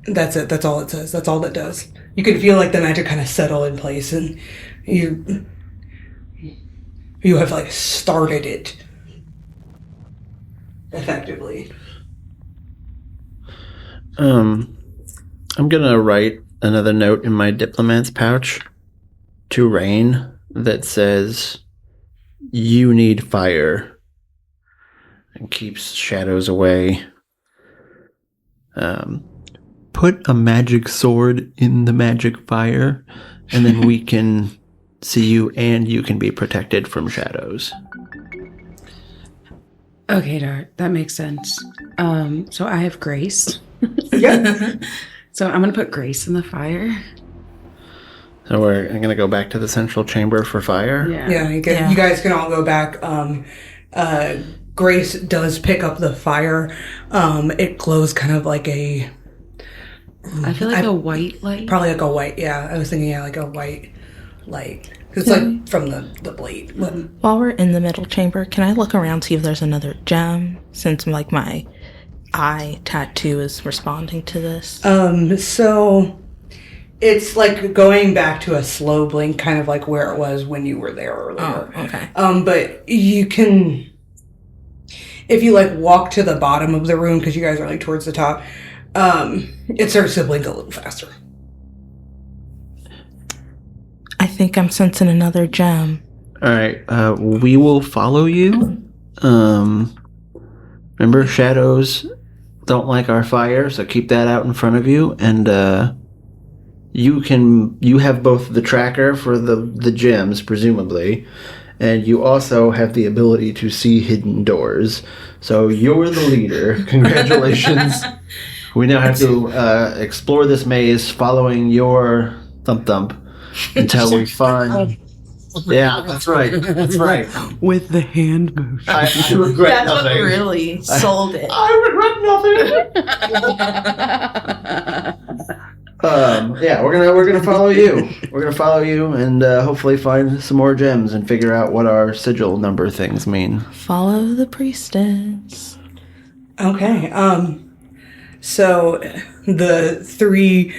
That's it. That's all it says. That's all it does. You can feel the magic kind of settle in place, and you have started it effectively. I'm gonna write another note in my diplomat's pouch to Rain that says, "You need fire," and keeps shadows away. Put a magic sword in the magic fire, and then we can see you, and you can be protected from shadows. Okay, Dart, that makes sense. So I have Grace. Yeah. So I'm gonna put Grace in the fire. So we're going to go back to the central chamber for fire. Yeah. You guys can all go back. Grace does pick up the fire. It glows kind of like a... I feel like a white light. Probably like a white, yeah. I was thinking, like a white light. It's from the blade. While we're in the middle chamber, can I look around, see if there's another gem? Since my eye tattoo is responding to this. So It's like going back to a slow blink, kind of like where it was when you were there earlier. Oh, okay. But you can, if you like walk to the bottom of the room, because you guys are like towards the top, it starts to blink a little faster. I think I'm sensing another gem. All right, we will follow you. Remember, shadows don't like our fire, so keep that out in front of you. And you have both the tracker for the gems, presumably, and you also have the ability to see hidden doors. So you're the leader. Congratulations. We now have to explore this maze following your thump until we find... Yeah, that's right. That's right. With the hand motion. I regret That's what nothing. really sold it. I regret nothing. Yeah, we're gonna follow you. We're gonna follow you and hopefully find some more gems and figure out what our sigil number things mean. Follow the priestess. Okay. So the three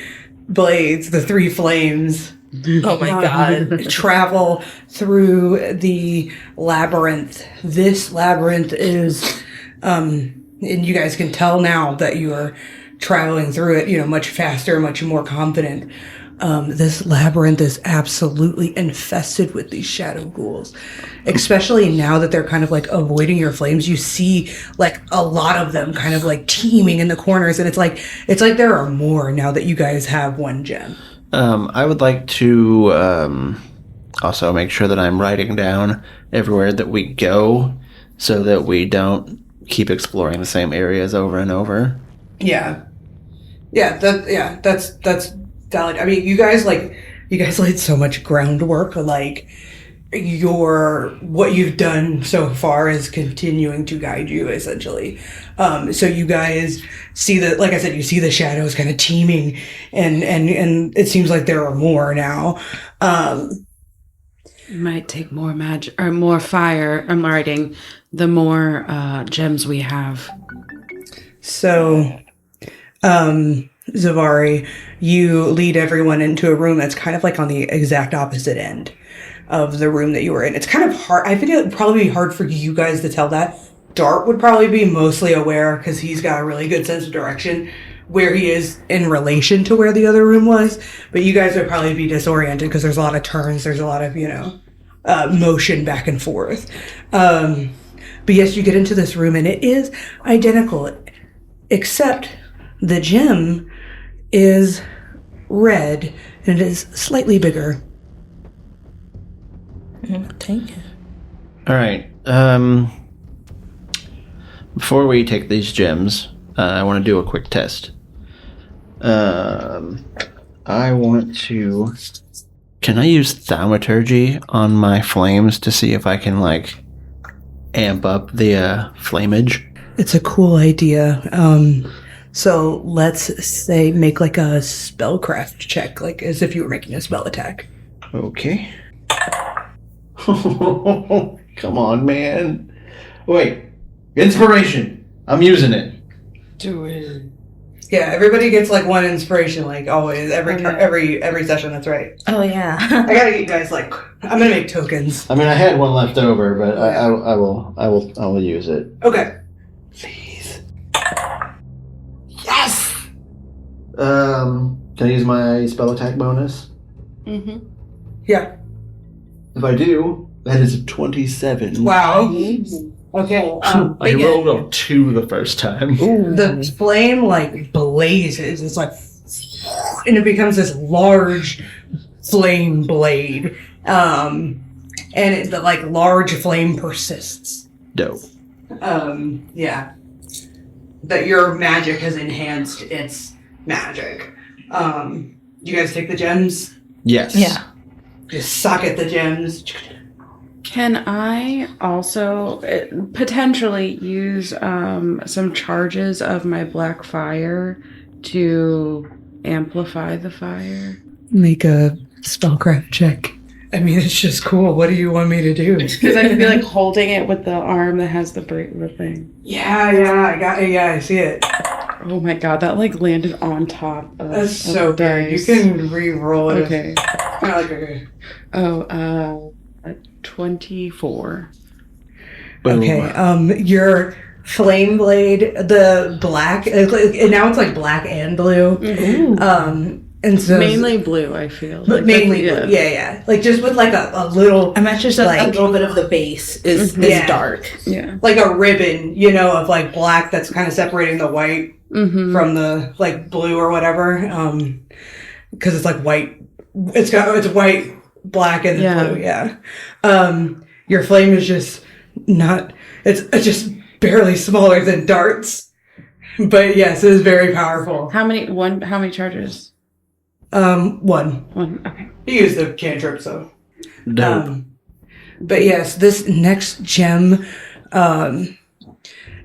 blades, the three flames, Oh my god. travel through the labyrinth. This labyrinth is, and you guys can tell now that you are traveling through it, much faster, much more confident. This labyrinth is absolutely infested with these shadow ghouls, especially now that they're kind of like avoiding your flames. You see like a lot of them kind of like teeming in the corners, and it's like there are more now that you guys have one gem. I would like to also make sure that I'm writing down everywhere that we go so that we don't keep exploring the same areas over and over. Yeah, that's valid. I mean, you guys laid so much groundwork. Like what you've done so far is continuing to guide you, essentially. So you guys see like I said, you see the shadows kind of teeming, and it seems like there are more now. It might take more magic or more fire. I'm writing the more gems we have. So, Zevari, you lead everyone into a room that's kind of like on the exact opposite end of the room that you were in. It's kind of hard. I think it would probably be hard for you guys to tell that. Dart would probably be mostly aware because he's got a really good sense of direction where he is in relation to where the other room was. But you guys would probably be disoriented because there's a lot of turns. There's a lot of, motion back and forth. But yes, you get into this room and it is identical, except the gem is red and it is slightly bigger. Take it. All right. Before we take these gems, I want to do a quick test. I want to... Can I use thaumaturgy on my flames to see if I can, amp up the flamage? It's a cool idea. So let's say make a spellcraft check, as if you were making a spell attack. Okay. Come on, man. Wait. Inspiration. I'm using it. Do it. Yeah, everybody gets one inspiration, always. Every session, that's right. Oh yeah. I gotta get you guys I'm gonna make tokens. I mean, I had one left over, but I will use it. Okay. Please. Yes! Can I use my spell attack bonus? Mm-hmm. Yeah. If I do, that is a 27. Wow. Okay. I rolled a 2 the first time. The flame blazes. It's and it becomes this large flame blade. And the large flame persists. Dope. Yeah. That your magic has enhanced its magic. You guys take the gems? Yes. Yeah. Just suck at the gems. Can I also potentially use some charges of my black fire to amplify the fire? Make a spellcraft check. I mean, it's just cool. What do you want me to do? Because I could be holding it with the arm that has the thing. Yeah, I got it. Yeah, I see it. Oh my god, that like landed on top of That's so of good. You dice. can re-roll it. Okay. Okay. Oh, 24. Boom. Okay. Your flame blade, the black, and now it's like black and blue. And so Mainly blue, I feel. but mainly blue. Yeah. Like just with like a little, I meant just like, a little bit of the base is Yeah. dark. Yeah. like a ribbon, you know, of like black that's kind of separating the white Mm-hmm. from the like blue or whatever. Because it's like white. It's white, black, and blue. Yeah. Your flame is just not. It's just barely smaller than darts. But yes, it is very powerful. How many charges? One. One. Okay. You use the cantrip, so. Dope. But yes, this next gem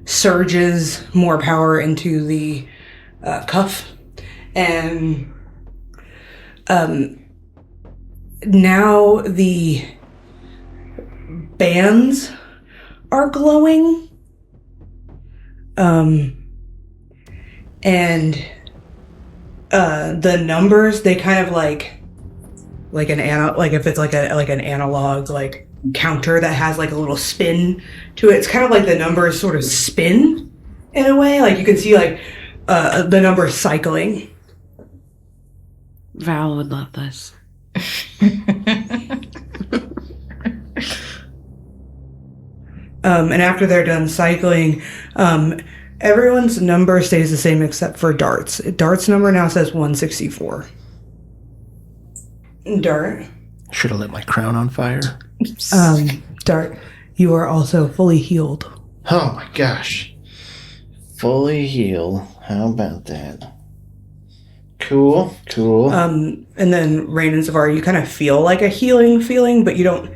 surges more power into the cuff, and now the bands are glowing, and the numbers, they kind of like if it's like an analog like counter that has like a little spin to it. It's kind of like the numbers sort of spin in a way. Like you can see like the numbers cycling. Val would love this. And after they're done cycling, everyone's number stays the same except for Dart's. Dart's number now says 164. Dart. Should have lit my crown on fire. Dart, you are also fully healed. Oh my gosh. Fully healed. How about that? Cool. And then Rain and Zevari, you kind of feel like a healing feeling, but you don't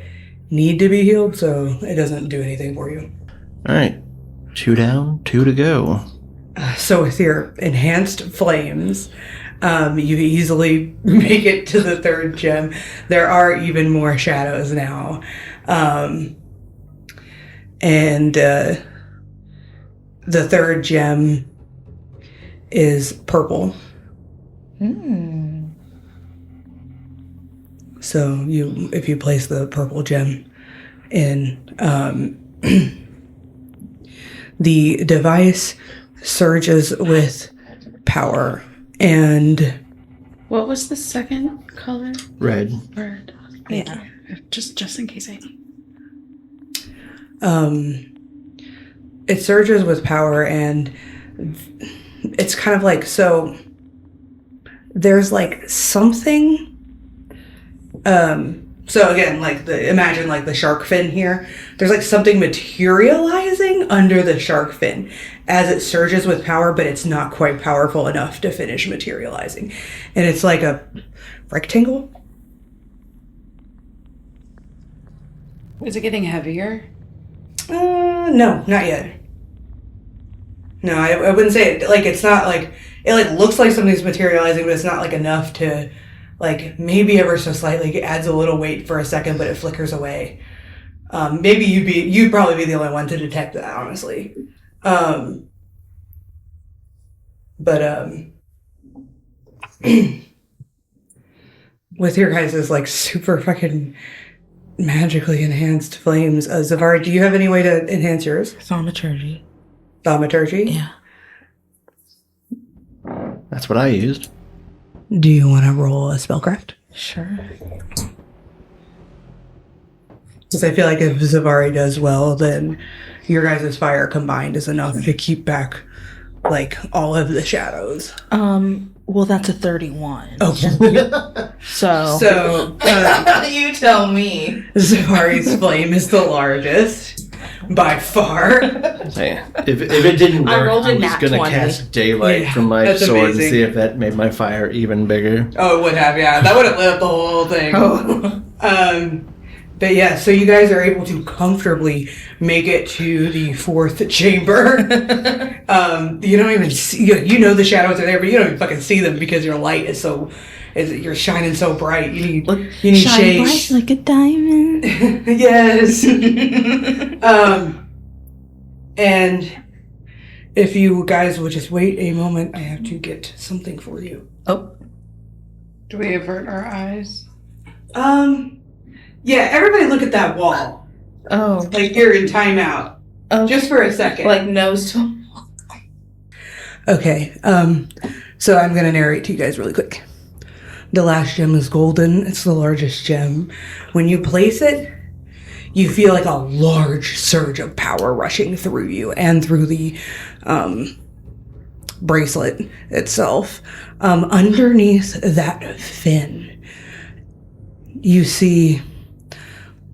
need to be healed, so it doesn't do anything for you. Alright. 2 down, 2 to go. So with your enhanced flames, you easily make it to the third gem. There are even more shadows now. And the third gem is purple. So if you place the purple gem in, the device surges with power. And What was the second color? Red. Red. Yeah. Just in case I need. it surges with power, and it's kind of like, so there's like something, so again, like imagine like the shark fin here. There's like something materializing under the shark fin as it surges with power, but it's not quite powerful enough to finish materializing. And it's like a rectangle. Is it getting heavier? No, not yet. No, I wouldn't say it. Like, it's not like, it like looks like something's materializing, but it's not like enough to, like, maybe ever so slightly it adds a little weight for a second, but it flickers away. Maybe you'd probably be the only one to detect that, honestly. With your guys' like super fucking magically enhanced flames, Zevari, do you have any way to enhance yours? Thaumaturgy. Thaumaturgy? Yeah. That's what I used. Do you want to roll a spellcraft? Sure. Because I feel like if Zevari does well, then your guys' fire combined is enough to keep back, like, all of the shadows. Well, that's a 31. Okay. So You tell me. Zevari's flame is the largest, by far. Hey, if it didn't work, I rolled a I was nat going to 20. cast daylight Yeah, from my that's sword amazing. and see if that made my fire even bigger. Oh, it would have, yeah. That would have lit up the whole thing. But yeah, so you guys are able to comfortably make it to the fourth chamber. You don't even see, you know the shadows are there, but you don't even fucking see them because your light is so, you're shining so bright. You need shine shades. bright like a diamond. Yes. And if you guys would just wait a moment, I have to get something for you. Oh. Do we avert our eyes? Yeah, everybody look at that wall. Oh. Like you're in timeout. Oh. Just for a second. Like nose to... Okay, so I'm gonna narrate to you guys really quick. The last gem is golden. It's the largest gem. When you place it, you feel like a large surge of power rushing through you and through the bracelet itself. Underneath that fin, you see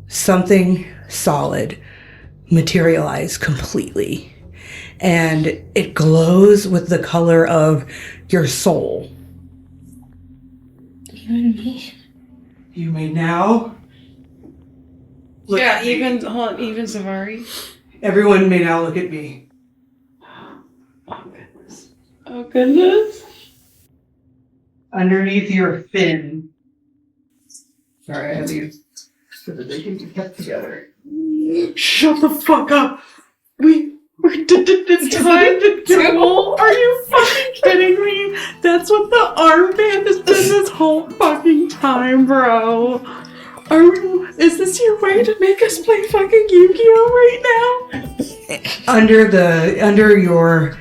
something solid materialize completely. And it glows with the color of your soul. Even me. You may now look at me. even Zevari. Everyone may now look at me. Oh goodness. Underneath your fin. Sorry, I have these so that they can be kept together. Shut the fuck up. We did this time the duel. Are you fucking kidding me? That's what the armband has been this whole fucking time, bro. Is this your way to make us play fucking Yu-Gi-Oh right now? Under your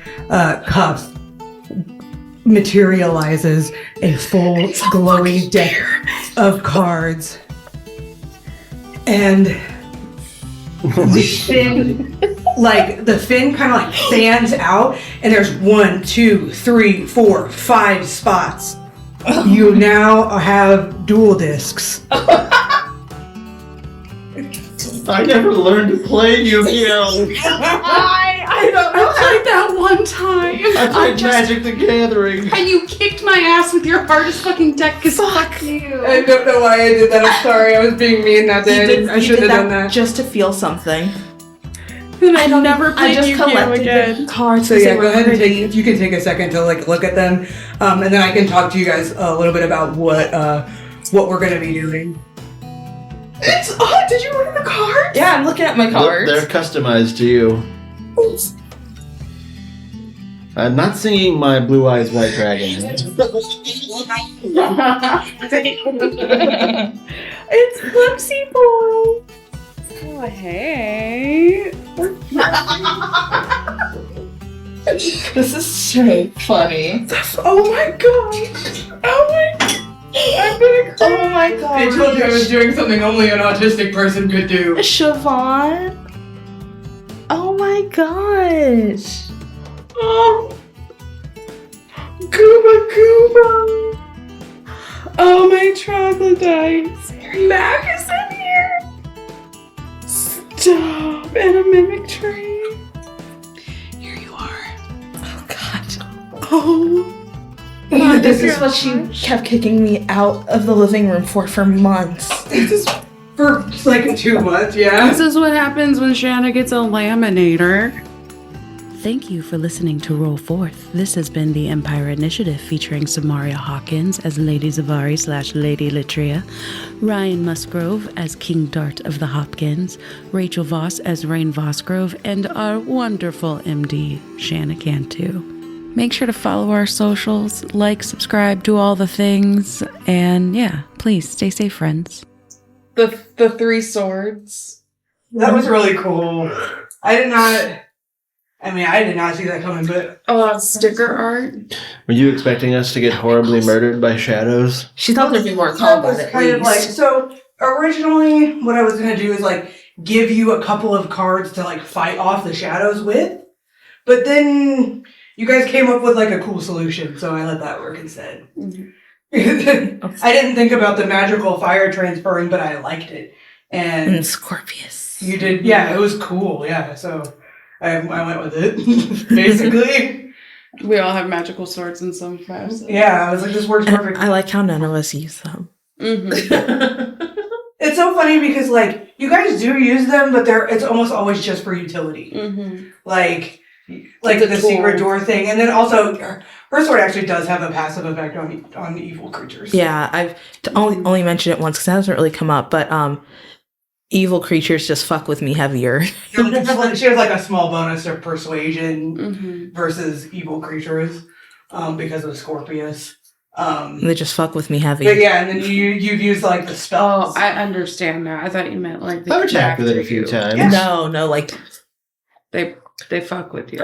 cuff materializes a full glowing deck of cards. And the fin, the fin kind of like fans out, and there's 1, 2, 3, 4, 5 spots. You now have dual discs. I never learned to play Yu-Gi-Oh! I don't know. I played that one time. I played Magic the Gathering. And you kicked my ass with your hardest fucking deck because fuck you. I don't know why I did that. I'm sorry. I was being mean that day. I shouldn't have done that. Just to feel something. Then I never played I just Yu-Gi-Oh collected again. the cards. So 'cause yeah, they go were ahead and pretty. you can take a second to look at them, and then I can talk to you guys a little bit about what we're gonna be doing. Did you order the cards? Yeah, I'm looking at my cards. They're customized to you. I'm not singing my Blue Eyes White Dragon. It's Flipsy Boy. Oh, hey. This is so funny. Oh my god. Oh my god. I'm gonna cry. Oh my god. I told you I was doing something only an autistic person could do. Siobhan. Oh my gosh. Oh. Gooba Gooba. Oh my troglodytes. Mac is in here. Stop. And a mimic train. Here you are. Oh god. Oh. This is what she kept kicking me out of the living room for months. This is for 2 months, yeah. This is what happens when Shanna gets a laminator. Thank you for listening to Roll Forth. This has been the Empire Initiative featuring Samaria Hawkins as Lady Zevari / Lady Litria, Ryan Musgrove as King Dart of the Hopkins, Rachel Voss as Rain Vosgrove, and our wonderful MD, Shanna Cantu. Make sure to follow our socials, subscribe, do all the things, and yeah, please stay safe, friends. The 3 swords. That was really cool. I did not see that coming, but Sticker art. Were you expecting us to get horribly murdered by shadows? She thought there'd be more that combat was at kind of least. so originally what I was gonna do is give you a couple of cards to fight off the shadows with, but then you guys came up with a cool solution, so I let that work instead. Mm-hmm. I didn't think about the magical fire transferring, but I liked it. And Scorpius. you did, yeah, it was cool, yeah, so I went with it, basically. We all have magical swords in some fashion. Yeah, I was this works And perfect. I like how none of us use them. Mm-hmm. It's so funny because, you guys do use them, but it's almost always just for utility. Mm-hmm. The secret door thing, and then also her sword actually does have a passive effect on evil creatures. Yeah, I've only mentioned it once because that hasn't really come up, but evil creatures just fuck with me heavier. She has like a small bonus of persuasion Mm-hmm. versus evil creatures because of Scorpius. They just fuck with me heavy. But yeah, and then you've used like the spells. Oh, I understand now. I thought you meant like I've attacked with it a few times. Yeah. No, like They fuck with you.